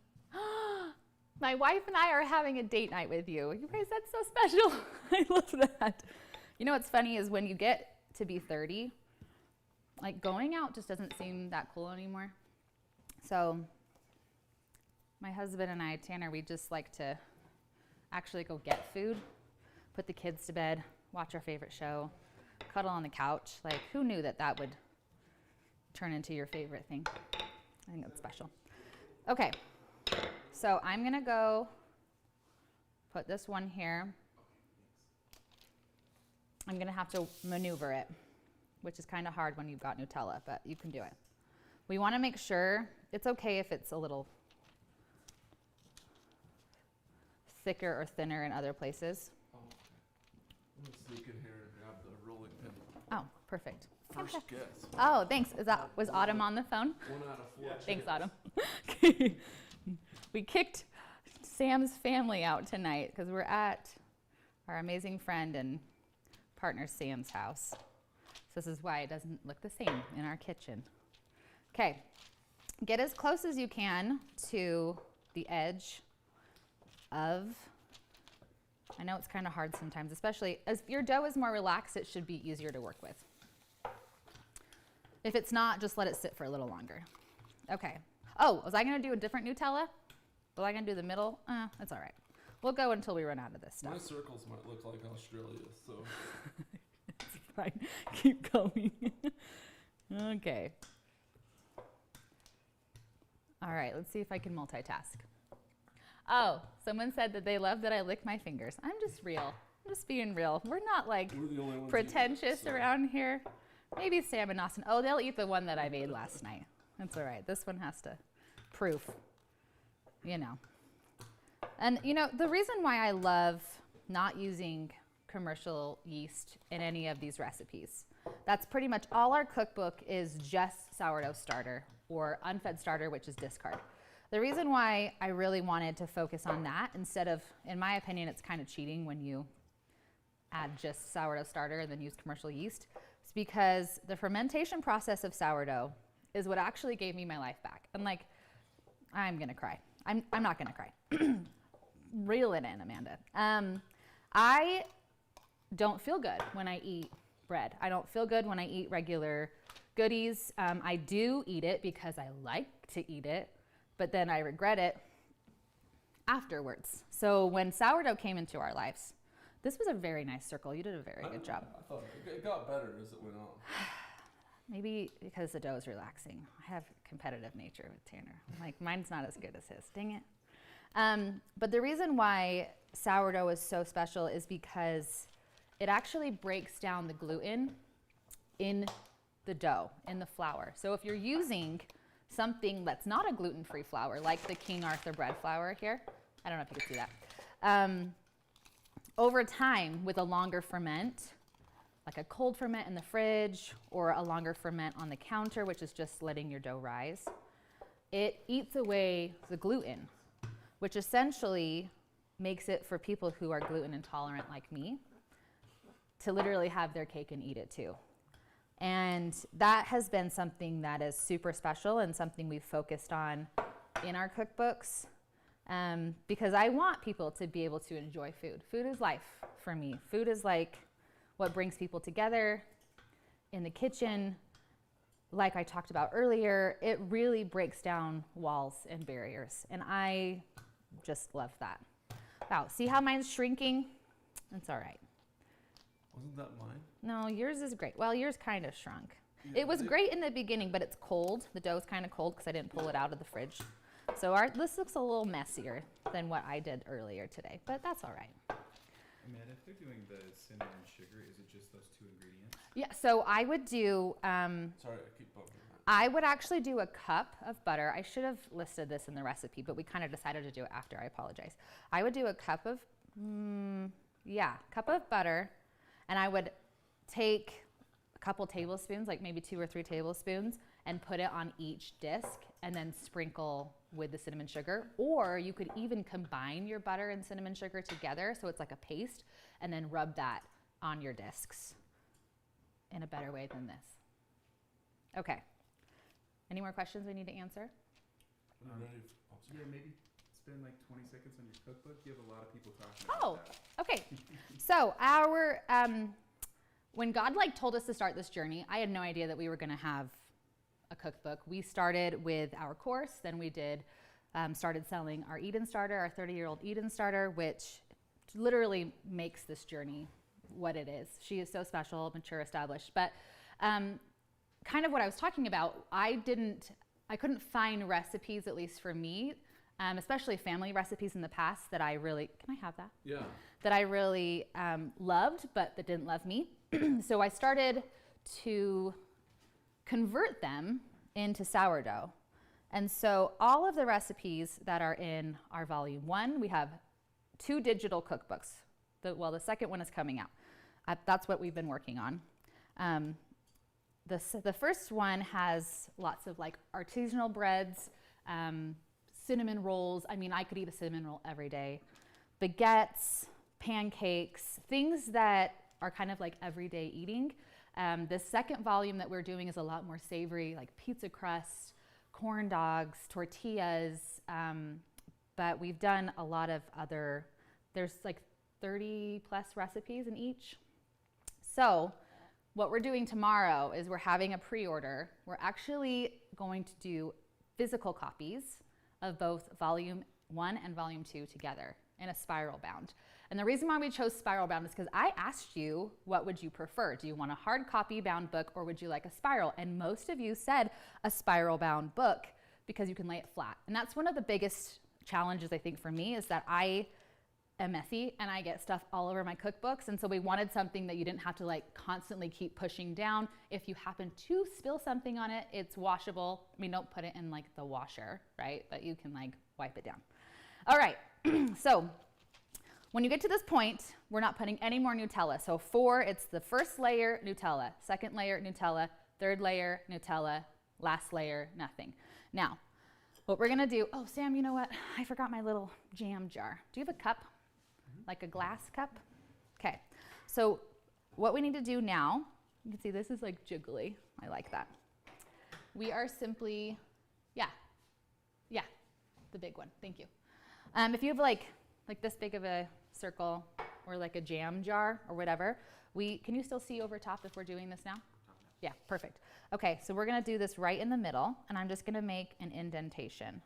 My wife and I are having a date night with you. You guys, that's so special. I love that. You know what's funny is when you get to be 30, like going out just doesn't seem that cool anymore. So my husband and I, Tanner, we just like to actually go get food, put the kids to bed, watch our favorite show, cuddle on the couch. Like, who knew that that would turn into your favorite thing? I think that's special. Okay, so I'm gonna go put this one here. I'm gonna have to maneuver it, which is kind of hard when you've got Nutella, but you can do it. We wanna make sure, it's okay if it's a little thicker or thinner in other places. Oh, okay. I'm gonna sneak in here and grab the rolling pin. Oh, perfect. First guess. Oh, thanks. Was Autumn on the phone? 1 out of 4. Thanks, Autumn. We kicked Sam's family out tonight because we're at our amazing friend and partner Sam's house. So this is why it doesn't look the same in our kitchen. Okay, get as close as you can to the edge of, I know it's kind of hard sometimes, especially as your dough is more relaxed, it should be easier to work with. If it's not, just let it sit for a little longer. Okay. Oh, was I gonna do a different Nutella? Was I gonna do the middle? That's all right. We'll go until we run out of this stuff. My circles might look like Australia, so. It's fine. Keep going. Okay. All right, let's see if I can multitask. Oh, someone said that they love that I lick my fingers. I'm just real. I'm just being real. We're not like We're the only ones pretentious eating it, so. around here. Maybe Sam and Austin. Oh, they'll eat the one that I made last night. That's all right. This one has to proof, you know. And you know, the reason why I love not using commercial yeast in any of these recipes, that's pretty much all our cookbook is just sourdough starter or unfed starter, which is discard. The reason why I really wanted to focus on that instead of, in my opinion, it's kind of cheating when you add just sourdough starter and then use commercial yeast. It's because the fermentation process of sourdough is what actually gave me my life back. And like, I'm gonna cry. I'm not gonna cry. Reel it in, Amanda. I don't feel good when I eat bread. I don't feel good when I eat regular goodies. I do eat it because I like to eat it, but then I regret it afterwards. So when sourdough came into our lives, this was a very nice circle. You did a very good job. I thought it got better as it went on. Maybe because the dough is relaxing. I have competitive nature with Tanner. Like, mine's not as good as his. Dang it. But the reason why sourdough is so special is because it actually breaks down the gluten in the dough, in the flour. So if you're using something that's not a gluten-free flour, like the King Arthur bread flour here, I don't know if you can see that. Over time, with a longer ferment, like a cold ferment in the fridge or a longer ferment on the counter, which is just letting your dough rise, it eats away the gluten, which essentially makes it for people who are gluten intolerant like me to literally have their cake and eat it too. And that has been something that is super special and something we've focused on in our cookbooks, because I want people to be able to enjoy food. Food is life for me. Food is like what brings people together in the kitchen. Like I talked about earlier, it really breaks down walls and barriers. And I just love that. Wow, see how mine's shrinking? It's all right. Wasn't that mine? No, yours is great. Well, yours kind of shrunk. Yeah, It was great in the beginning, but it's cold. The dough's kind of cold because I didn't pull it out of the fridge. So this looks a little messier than what I did earlier today, but that's all right. Amanda, if they're doing the cinnamon and sugar, is it just those two ingredients? Yeah, so I would do, Sorry, I keep bumping that. I would actually do a cup of butter. I should have listed this in the recipe, but we kind of decided to do it after. I apologize. I would do a cup of, cup of butter, and I would take a couple tablespoons, like maybe 2 or 3 tablespoons, and put it on each disc, and then sprinkle with the cinnamon sugar. Or you could even combine your butter and cinnamon sugar together, so it's like a paste, and then rub that on your discs in a better way than this. Okay. Any more questions we need to answer? Yeah, maybe spend like 20 seconds on your cookbook. You have a lot of people talking Oh, about that. okay. So our, when God told us to start this journey, I had no idea that we were gonna have a cookbook. We started with our course, then we started selling our Eden Starter, our 30-year-old Eden Starter, which literally makes this journey what it is. She is so special, mature, established. But kind of what I was talking about, I couldn't find recipes, at least for me, especially family recipes in the past that I really, can I have that? Yeah. That I really loved, but that didn't love me. So I started to convert them into sourdough. And so all of the recipes that are in our volume 1, we have 2 digital cookbooks. The second one is coming out. That's what we've been working on. The first one has lots of artisanal breads, cinnamon rolls. I mean, I could eat a cinnamon roll every day. Baguettes, pancakes, things that are kind of like everyday eating. The second volume that we're doing is a lot more savory, like pizza crust, corn dogs, tortillas. But we've done a lot of other, there's 30 plus recipes in each. So what we're doing tomorrow is we're having a pre-order. We're actually going to do physical copies of both volume 1 and volume 2 together in a spiral bound. And the reason why we chose spiral bound is because I asked you, what would you prefer? Do you want a hard copy bound book, or would you like a spiral? And most of you said a spiral bound book because you can lay it flat. And that's one of the biggest challenges, I think, for me, is that I am messy and I get stuff all over my cookbooks. And so we wanted something that you didn't have to constantly keep pushing down. If you happen to spill something on it, it's washable. I mean, don't put it in the washer, right? But you can wipe it down. All right, so when you get to this point, we're not putting any more Nutella. So 4, it's the first layer Nutella, second layer Nutella, third layer Nutella, last layer nothing. Now, what we're gonna do, oh Sam, you know what? I forgot my little jam jar. Do you have a cup? Like a glass cup? Okay, So what we need to do now, you can see this is like jiggly. I like that. We are simply, yeah, the big one. Thank you. If you have like this big of a circle or like a jam jar or whatever, can you still see over top if we're doing this now? Yeah, perfect. Okay, so we're gonna do this right in the middle, and I'm just gonna make an indentation.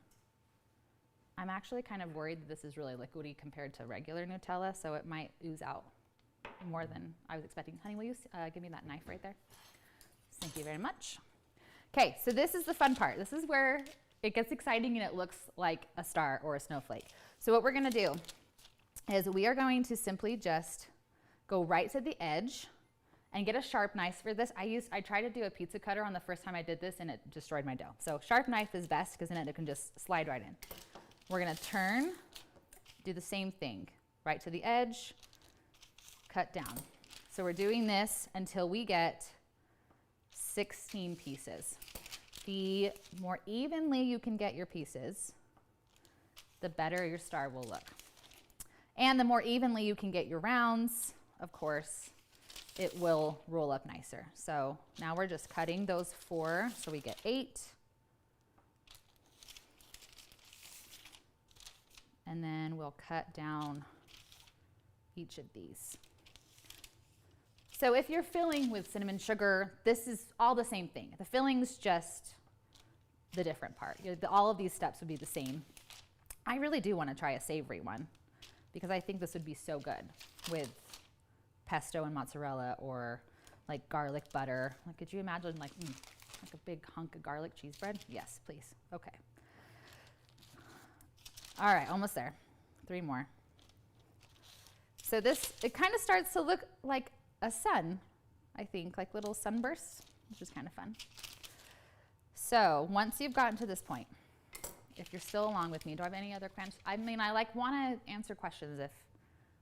I'm actually kind of worried that this is really liquidy compared to regular Nutella, so it might ooze out more than I was expecting. Honey, will you give me that knife right there? Thank you very much. Okay, so this is the fun part. This is where it gets exciting and it looks like a star or a snowflake. So what we're gonna do is we are going to simply just go right to the edge and get a sharp knife for this. I tried to do a pizza cutter on the first time I did this and it destroyed my dough. So sharp knife is best because then it can just slide right in. We're gonna turn, do the same thing, right to the edge, cut down. So we're doing this until we get 16 pieces. The more evenly you can get your pieces, the better your star will look. And the more evenly you can get your rounds, of course, it will roll up nicer. So now we're just cutting those 4, so we get 8. And then we'll cut down each of these. So if you're filling with cinnamon sugar, this is all the same thing. The filling's just the different part. All of these steps would be the same. I really do want to try a savory one because I think this would be so good with pesto and mozzarella or like garlic butter. Like, could you imagine like a big hunk of garlic cheese bread? Yes, please. Okay. All right, almost there. 3 more. So this, it kind of starts to look like a sun, I think, like little sunbursts, which is kind of fun. So once you've gotten to this point, if you're still along with me, do I have any other questions? I mean, I want to answer questions if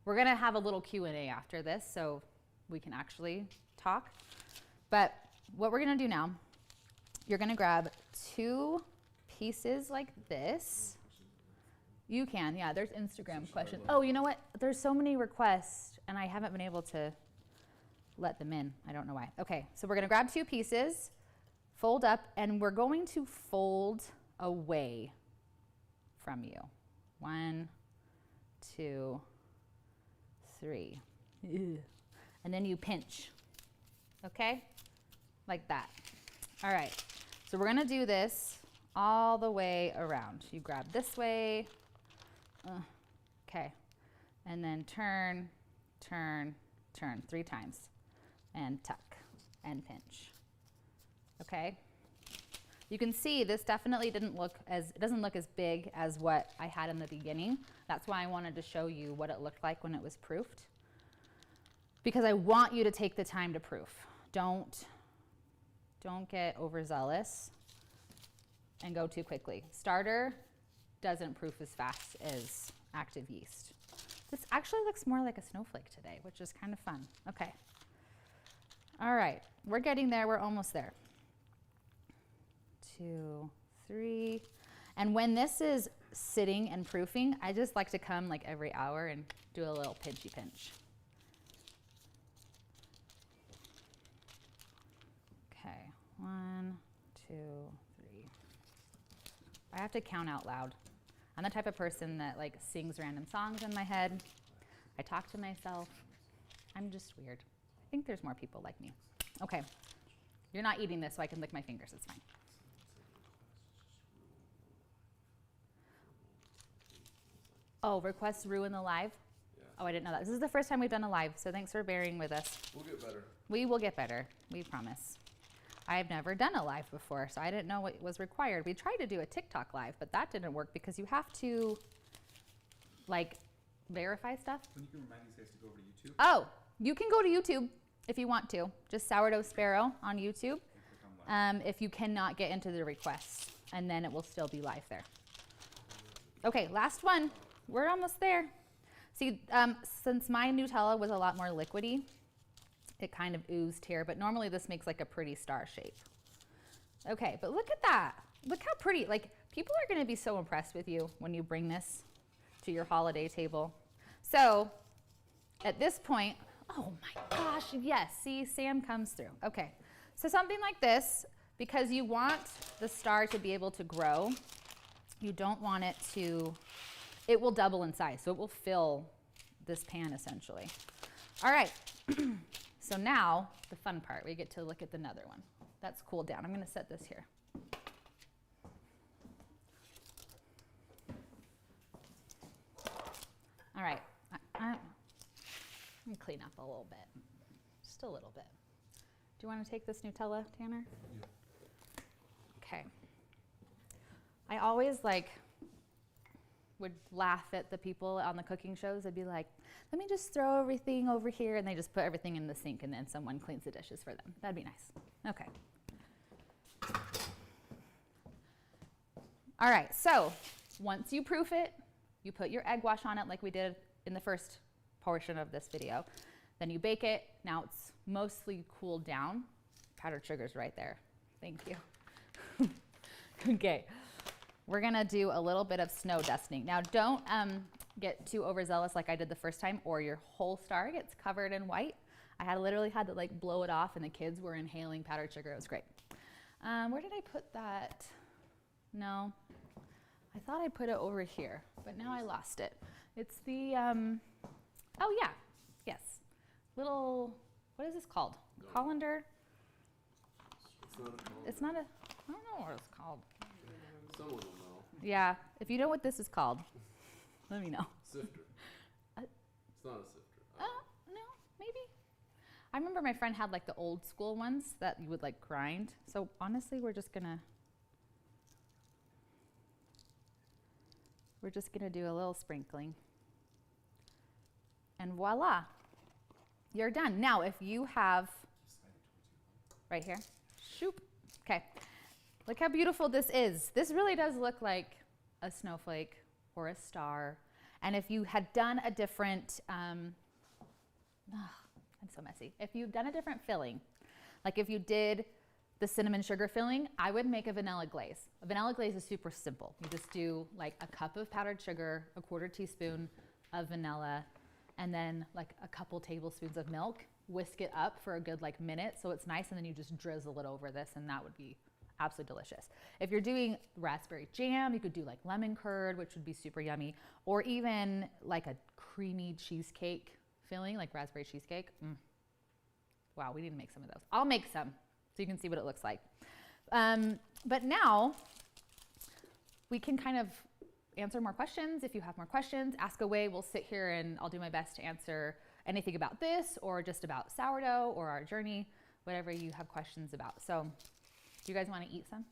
we're going to have a little Q&A after this, so we can actually talk. But what we're going to do now, you're going to grab 2 pieces like this. You can, yeah, there's Instagram questions. Oh, you know what? There's so many requests, and I haven't been able to let them in. I don't know why. Okay, so we're gonna grab 2 pieces, fold up, and we're going to fold away from you. 1, 2, 3. Ew. And then you pinch, okay? Like that. All right, so we're gonna do this all the way around. You grab this way. Okay, and then turn, turn, turn 3 times, and tuck, and pinch. Okay, you can see this definitely it doesn't look as big as what I had in the beginning. That's why I wanted to show you what it looked like when it was proofed, because I want you to take the time to proof. Don't get overzealous and go too quickly. Starter doesn't proof as fast as active yeast. This actually looks more like a snowflake today, which is kind of fun. Okay. All right, we're getting there, we're almost there. 2, 3. And when this is sitting and proofing, I just like to come like every hour and do a little pinchy pinch. Okay, 1, 2, 3. I have to count out loud. I'm the type of person that like sings random songs in my head. I talk to myself. I'm just weird. I think there's more people like me. Okay, you're not eating this, so I can lick my fingers, it's fine. Oh, requests ruin the live? Yeah. Oh, I didn't know that. This is the first time we've done a live, so thanks for bearing with us. We'll get better. We will get better, we promise. I've never done a live before, so I didn't know what was required. We tried to do a TikTok live, but that didn't work because you have to, like, verify stuff. When you can remind these guys to go over to YouTube. Oh, you can go to YouTube if you want to. Just Sourdough Sparrow on YouTube. If you cannot get into the requests, and then it will still be live there. Okay, last one. We're almost there. See, since my Nutella was a lot more liquidy, it kind of oozed here, but normally this makes like a pretty star shape. Okay, but look at that. Look how pretty, like people are gonna be so impressed with you when you bring this to your holiday table. So at this point, Oh my gosh, yes, see, Sam comes through. Okay, so something like this, because you want the star to be able to grow, you don't want it to, it will double in size, so it will fill this pan essentially. All right, so now the fun part, we get to look at another one. That's cooled down. I'm gonna set this here. All right, let me clean up a little bit, just a little bit. Do you want to take this Nutella, Tanner? Yeah. Okay. I always would laugh at the people on the cooking shows. They'd be like, let me just throw everything over here, and they just put everything in the sink, and then someone cleans the dishes for them. That'd be nice. Okay. All right, so once you proof it, you put your egg wash on it like we did in the first portion of this video. Then you bake it. Now it's mostly cooled down. Powdered sugar's right there. Thank you. Okay, we're gonna do a little bit of snow dusting. Now don't get too overzealous like I did the first time, or your whole star gets covered in white. I literally had to blow it off, and the kids were inhaling powdered sugar. It was great. Where did I put that? No, I thought I put it over here, but now I lost it. It's the, oh yeah, yes. Little, what is this called? Colander? It's not a colander. It's not a, I don't know what it's called. Someone will know. Yeah, if you know what this is called, let me know. Sifter. It's not a sifter. No, maybe. I remember my friend had the old school ones that you would grind. So honestly, we're just gonna do a little sprinkling. And voila, you're done. Now, if you have, right here, shoop, okay. Look how beautiful this is. This really does look like a snowflake or a star. And if you had done a different, I'm so messy. If you've done a different filling, like if you did the cinnamon sugar filling, I would make a vanilla glaze. A vanilla glaze is super simple. You just do a cup of powdered sugar, a 1/4 teaspoon of vanilla, and then a couple tablespoons of milk. Whisk it up for a good minute so it's nice, and then you just drizzle it over this, and that would be absolutely delicious. If you're doing raspberry jam, you could do lemon curd, which would be super yummy, or even a creamy cheesecake filling, like raspberry cheesecake. Wow, we need to make some of those. I'll make some so you can see what it looks like. But now we can kind of answer more questions. If you have more questions, ask away. We'll sit here and I'll do my best to answer anything about this or just about sourdough or our journey, whatever you have questions about. So do you guys want to eat some?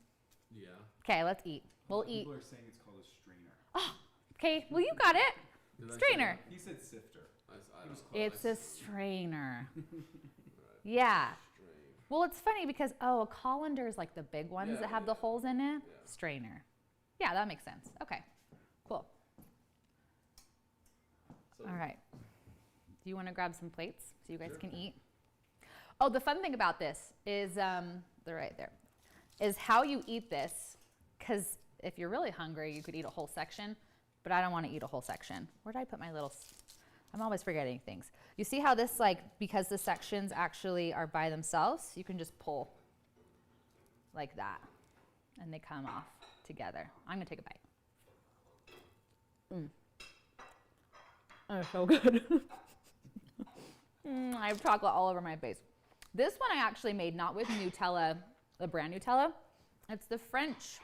Yeah. Okay, let's eat. We'll eat. People are saying it's called a strainer. Oh, okay, well you got it. Did I say Strainer. He said sifter. I was close. It's a strainer. Yeah. Well, it's funny because, a colander is the big ones that have the holes in it. Yeah. Strainer. Yeah, that makes sense. Okay, cool. So, All right. Do you want to grab some plates so you guys can eat? Oh, the fun thing about this is, they're right there, is how you eat this, because if you're really hungry, you could eat a whole section, but I don't want to eat a whole section. Where did I put my little, I'm always forgetting things. You see how this, because the sections actually are by themselves, you can just pull like that, and they come off together. I'm going to take a bite. Oh, so good. I have chocolate all over my face. This one I actually made not with Nutella, the brand Nutella. It's the French.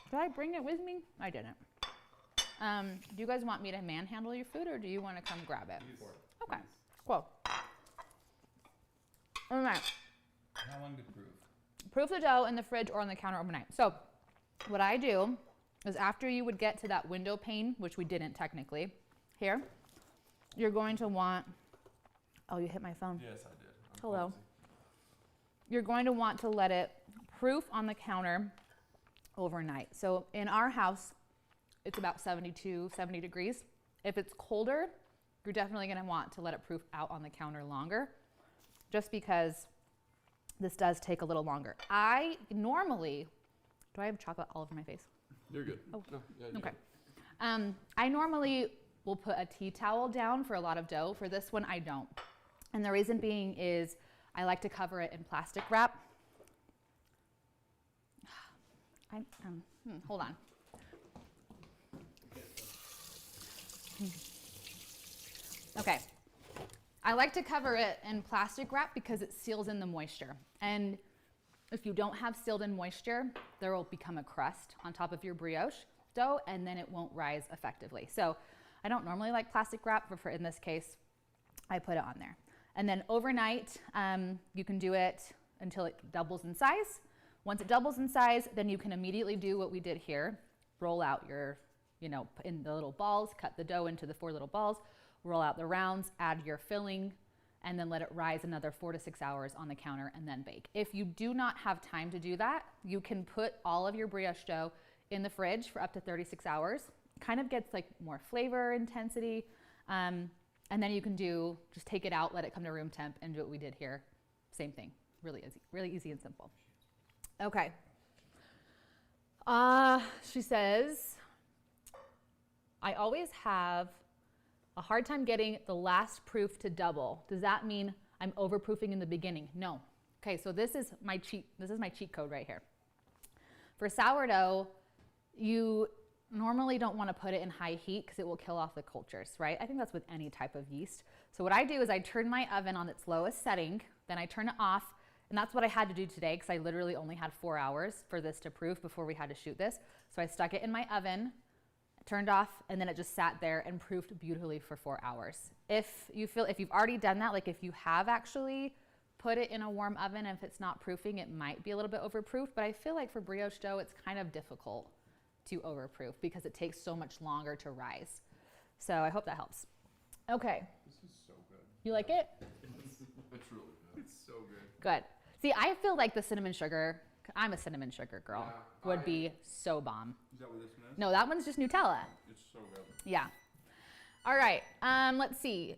Did I bring it with me? I didn't. Do you guys want me to manhandle your food, or do you want to come grab it? Okay, cool. All right. How long to proof? Proof the dough in the fridge or on the counter overnight. So what I do is after you would get to that window pane, which we didn't technically, here, you're going to want, oh, you hit my phone. Yes, I did. Hello. Clumsy. You're going to want to let it proof on the counter overnight. So in our house, it's about 72, 70 degrees. If it's colder, you're definitely going to want to let it proof out on the counter longer, just because this does take a little longer. I normally, do I have chocolate all over my face? You're good. Oh, no, yeah, you're okay. good. I normally will put a tea towel down for a lot of dough. For this one, I don't. And the reason being is I like to cover it in plastic wrap. Hold on. Okay. I like to cover it in plastic wrap because it seals in the moisture. And if you don't have sealed in moisture, there will become a crust on top of your brioche dough, and then it won't rise effectively. So I don't normally like plastic wrap, but for in this case, I put it on there. And then overnight, you can do it until it doubles in size. Once it doubles in size, then you can immediately do what we did here. Roll out your, in the little balls, cut the dough into the 4 little balls, roll out the rounds, add your filling, and then let it rise another 4 to 6 hours on the counter and then bake. If you do not have time to do that, you can put all of your brioche dough in the fridge for up to 36 hours. Kind of gets like more flavor intensity. And then you can just take it out, let it come to room temp, and do what we did here. Same thing, really easy and simple. Okay. She says, I always have a hard time getting the last proof to double. Does that mean I'm overproofing in the beginning? No. Okay, so this is my cheat code right here. For sourdough, you normally don't want to put it in high heat because it will kill off the cultures, right? I think that's with any type of yeast. So what I do is I turn my oven on its lowest setting, then I turn it off, and that's what I had to do today because I literally only had 4 hours for this to proof before we had to shoot this. So I stuck it in my oven, turned off, and then it just sat there and proofed beautifully for 4 hours. If you've already done that, like if you have actually put it in a warm oven, if it's not proofing, it might be a little bit overproofed, but I feel like for brioche dough, it's kind of difficult to overproof because it takes so much longer to rise. So I hope that helps. Okay. This is so good. You like it? It's really good. It's so good. Good. See, I feel like the cinnamon sugar, I'm a cinnamon sugar girl, would be so bomb. Is that what this one is? No, that one's just Nutella. It's so good. Yeah. All right. Let's see.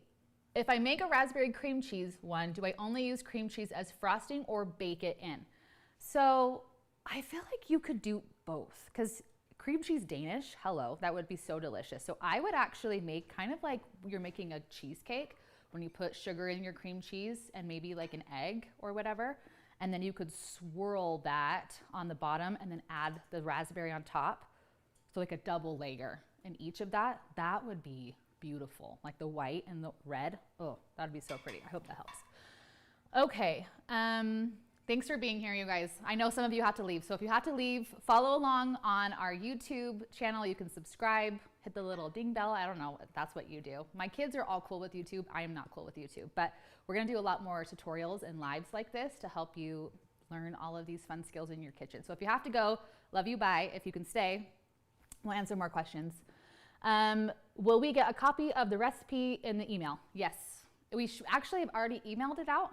If I make a raspberry cream cheese one, do I only use cream cheese as frosting or bake it in? So I feel like you could do both because cream cheese Danish, hello, that would be so delicious. So I would actually make kind of like you're making a cheesecake when you put sugar in your cream cheese and maybe like an egg or whatever. And then you could swirl that on the bottom and then add the raspberry on top. So like a double layer in each of that. That would be beautiful. Like the white and the red. Oh, that'd be so pretty. I hope that helps. Okay. Thanks for being here, you guys. I know some of you have to leave. So if you have to leave, follow along on our YouTube channel. You can subscribe, hit the little ding bell. I don't know if that's what you do. My kids are all cool with YouTube. I am not cool with YouTube. But we're going to do a lot more tutorials and lives like this to help you learn all of these fun skills in your kitchen. So if you have to go, love you, bye. If you can stay, we'll answer more questions. Will we get a copy of the recipe in the email? Yes. We actually have already emailed it out,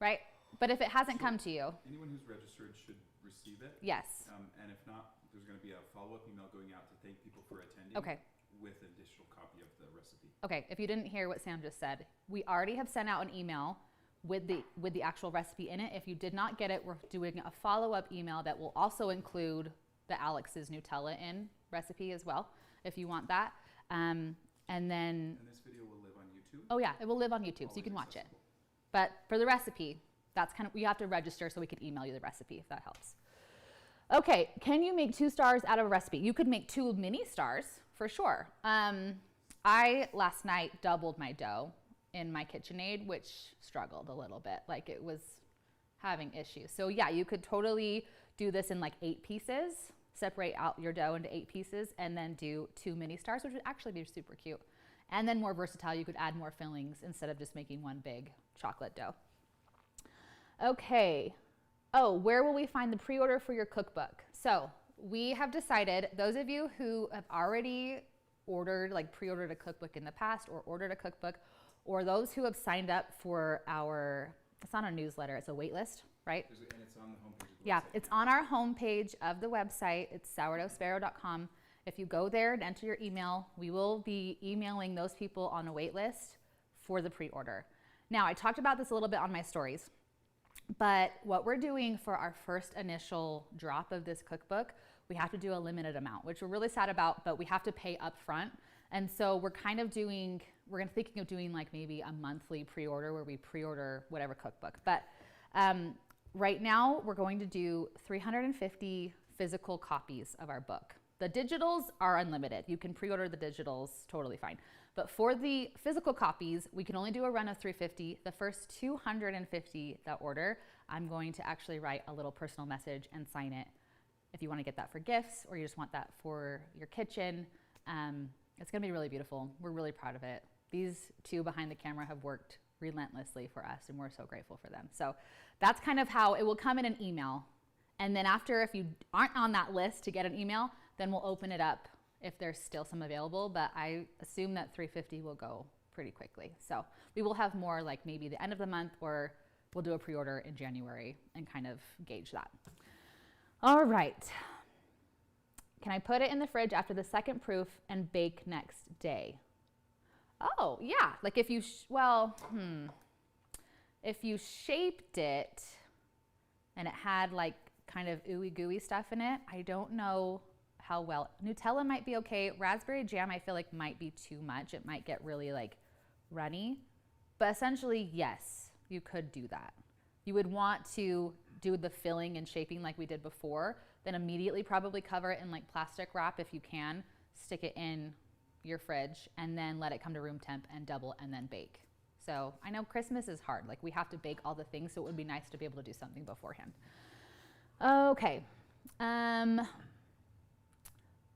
right? But if it hasn't come to you. Anyone who's registered should receive it. Yes. And if not, there's going to be a follow-up email going out to thank people for attending. Okay. With an additional copy of the recipe. Okay, if you didn't hear what Sam just said, we already have sent out an email with the actual recipe in it. If you did not get it, we're doing a follow-up email that will also include the Alex's Nutella in recipe as well, if you want that. And then. And this video will live on YouTube? Oh yeah, it will live on YouTube, so you can watch it. But for the recipe, that's kind of, you have to register so we can email you the recipe if that helps. Okay, can you make 2 stars out of a recipe? You could make 2 mini stars for sure. I last night doubled my dough in my KitchenAid, which struggled a little bit. Like it was having issues. So yeah, you could totally do this in like 8 pieces, separate out your dough into 8 pieces, and then do 2 mini stars, which would actually be super cute. And then more versatile, you could add more fillings instead of just making one big chocolate dough. Okay. Oh, where will we find the pre-order for your cookbook? So we have decided, those of you who have already ordered, like pre-ordered a cookbook in the past or ordered a cookbook, or those who have signed up for our, it's not a newsletter, it's a wait list, right? And it's on the homepage of the Yeah, website. it's on our homepage of the website. It's sourdoughsparrow.com. If you go there and enter your email, we will be emailing those people on a wait list for the pre-order. Now, I talked about this a little bit on my stories, but what we're doing for our first initial drop of this cookbook, we have to do a limited amount, which we're really sad about, but we have to pay up front. And so we're kind of doing, we're thinking of doing like maybe a monthly pre-order where we pre-order whatever cookbook. But right now we're going to do 350 physical copies of our book. The digitals are unlimited. You can pre-order the digitals, totally fine. But for the physical copies, we can only do a run of 350. The first 250 that order, I'm going to actually write a little personal message and sign it. If you want to get that for gifts or you just want that for your kitchen, it's going to be really beautiful. We're really proud of it. These two behind the camera have worked relentlessly for us, and we're so grateful for them. So that's kind of how it will come in an email. And then after, if you aren't on that list to get an email, then we'll open it up if there's still some available. But I assume that 350 will go pretty quickly. So we will have more like maybe the end of the month, or we'll do a pre-order in January and kind of gauge that. All right. Can I put it in the fridge after the second proof and bake next day? Oh, yeah. Like if you, if you shaped it and it had like kind of ooey gooey stuff in it, I don't know how well. Nutella might be okay. Raspberry jam, I feel like might be too much. It might get really like runny. But essentially, yes, you could do that. You would want to do the filling and shaping like we did before, then immediately probably cover it in like plastic wrap if you can, stick it in your fridge, and then let it come to room temp and double and then bake. So I know Christmas is hard. Like we have to bake all the things, so it would be nice to be able to do something beforehand. Okay.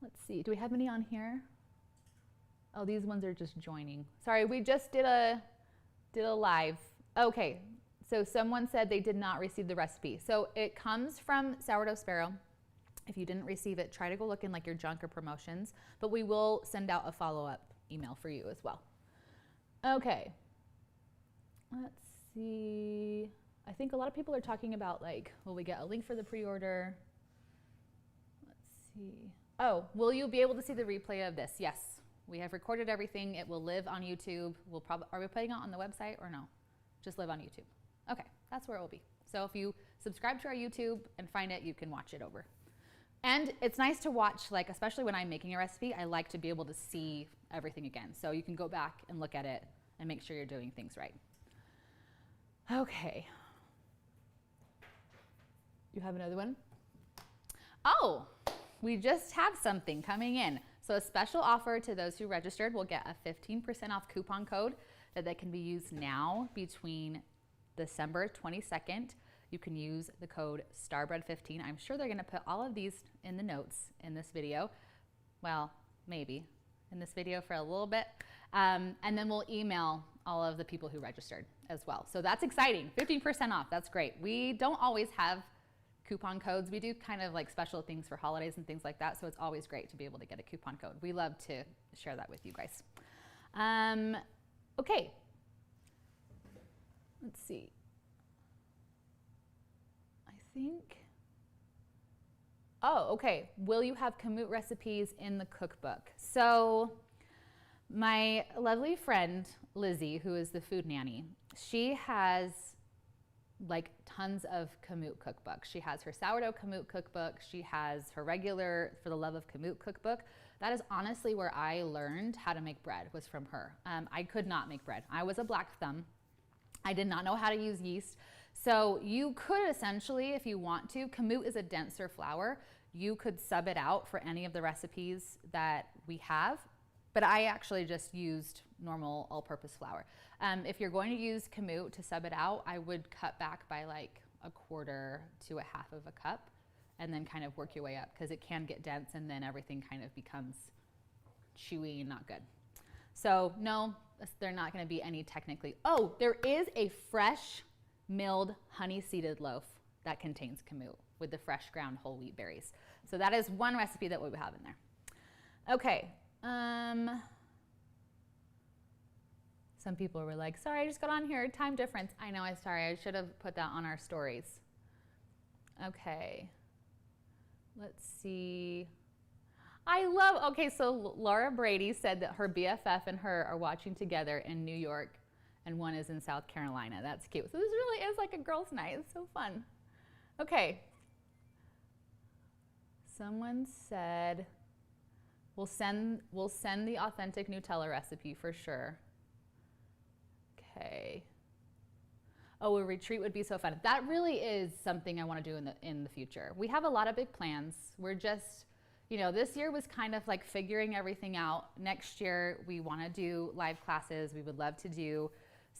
Let's see. Do we have any on here? Oh, these ones are just joining. Sorry, we just did a live. Okay. So someone said they did not receive the recipe. So it comes from Sourdough Sparrow. If you didn't receive it, try to go look in like your junk or promotions, but we will send out a follow-up email for you as well. Okay. Let's see. I think a lot of people are talking about like, will we get a link for the pre-order? Let's see. Oh, will you be able to see the replay of this? Yes. We have recorded everything. It will live on YouTube. Are we putting it on the website or no? Just live on YouTube. Okay, that's where it will be. So if you subscribe to our YouTube and find it, you can watch it over. And it's nice to watch, like, especially when I'm making a recipe, I like to be able to see everything again. So you can go back and look at it and make sure you're doing things right. Okay. You have another one? Oh, we just have something coming in. So a special offer to those who registered will get a 15% off coupon code that can be used now between December 22nd. You can use the code STARBREAD15. I'm sure they're going to put all of these in the notes in this video. Well, maybe in this video for a little bit. And then we'll email all of the people who registered as well. So that's exciting. 15% off. That's great. We don't always have coupon codes. We do kind of like special things for holidays and things like that. So it's always great to be able to get a coupon code. We love to share that with you guys. Okay. Let's see. I think. Oh, okay. Will you have kamut recipes in the cookbook? So my lovely friend, Lizzie, who is the food nanny, she has like tons of kamut cookbooks. She has her sourdough kamut cookbook. She has her regular For the Love of Kamut cookbook. That is honestly where I learned how to make bread, was from her. I could not make bread. I was a black thumb. I did not know how to use yeast. So you could essentially, if you want to, kamut is a denser flour. You could sub it out for any of the recipes that we have, but I actually just used normal all-purpose flour. If you're going to use kamut to sub it out, I would cut back by like 1/4 to 1/2 of a cup and then kind of work your way up, because it can get dense and then everything kind of becomes chewy and not good. So no, they're not going to be any technically. Oh, there is a fresh milled honey-seeded loaf that contains kamut with the fresh ground whole wheat berries. So that is one recipe that we would have in there. Okay. Some people were like, sorry, I just got on here, time difference. I know, I'm sorry, I should have put that on our stories. Okay. Let's see. Okay, so Laura Brady said that her BFF and her are watching together in New York, and one is in South Carolina. That's cute. So this really is like a girls' night. It's so fun. Okay. Someone said, we'll send the authentic Nutella recipe for sure. oh, a retreat would be so fun. That really is something I want to do in the future. We have a lot of big plans. We're just, you know, this year was kind of like figuring everything out. Next year, we want to do live classes. We would love to do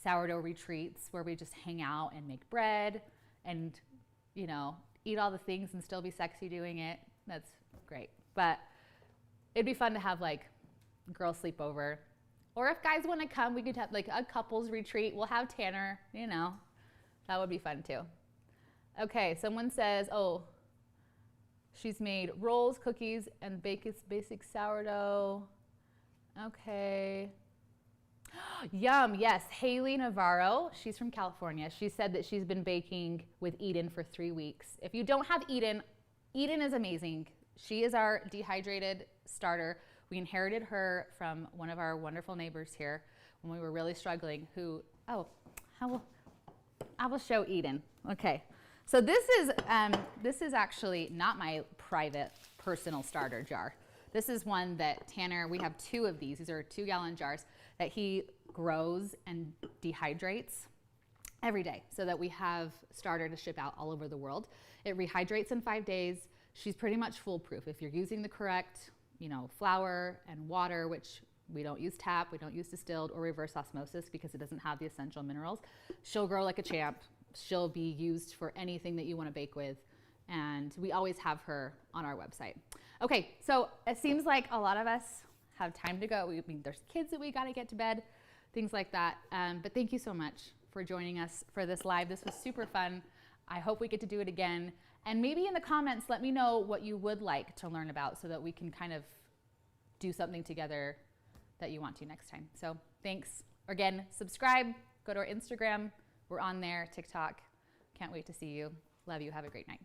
sourdough retreats where we just hang out and make bread and, you know, eat all the things and still be sexy doing it. That's great. But it'd be fun to have like girl sleepover. Or if guys want to come, we could have like a couples retreat. We'll have Tanner, you know. That would be fun too. Okay, someone says, oh, she's made rolls, cookies, and basic sourdough. Okay. Yum, yes, Haley Navarro, she's from California. She said that she's been baking with Eden for 3 weeks. If you don't have Eden, Eden is amazing. She is our dehydrated starter. We inherited her from one of our wonderful neighbors here when we were really struggling who, oh, I will show Eden. Okay, so this is actually not my private personal starter jar. This is one that Tanner, we have 2 of these. These are 2-gallon jars that he grows and dehydrates every day so that we have starter to ship out all over the world. It rehydrates in 5 days. She's pretty much foolproof. If you're using the correct, you know, flour and water, which we don't use tap, we don't use distilled or reverse osmosis because it doesn't have the essential minerals, she'll grow like a champ. She'll be used for anything that you want to bake with. And we always have her on our website. Okay, so it seems like a lot of us have time to go. I mean, there's kids that we got to get to bed, things like that. But thank you so much for joining us for this live. This was super fun. I hope we get to do it again. And maybe in the comments, let me know what you would like to learn about so that we can kind of do something together that you want to next time. So thanks. Again, subscribe, go to our Instagram. We're on there, TikTok. Can't wait to see you. Love you. Have a great night.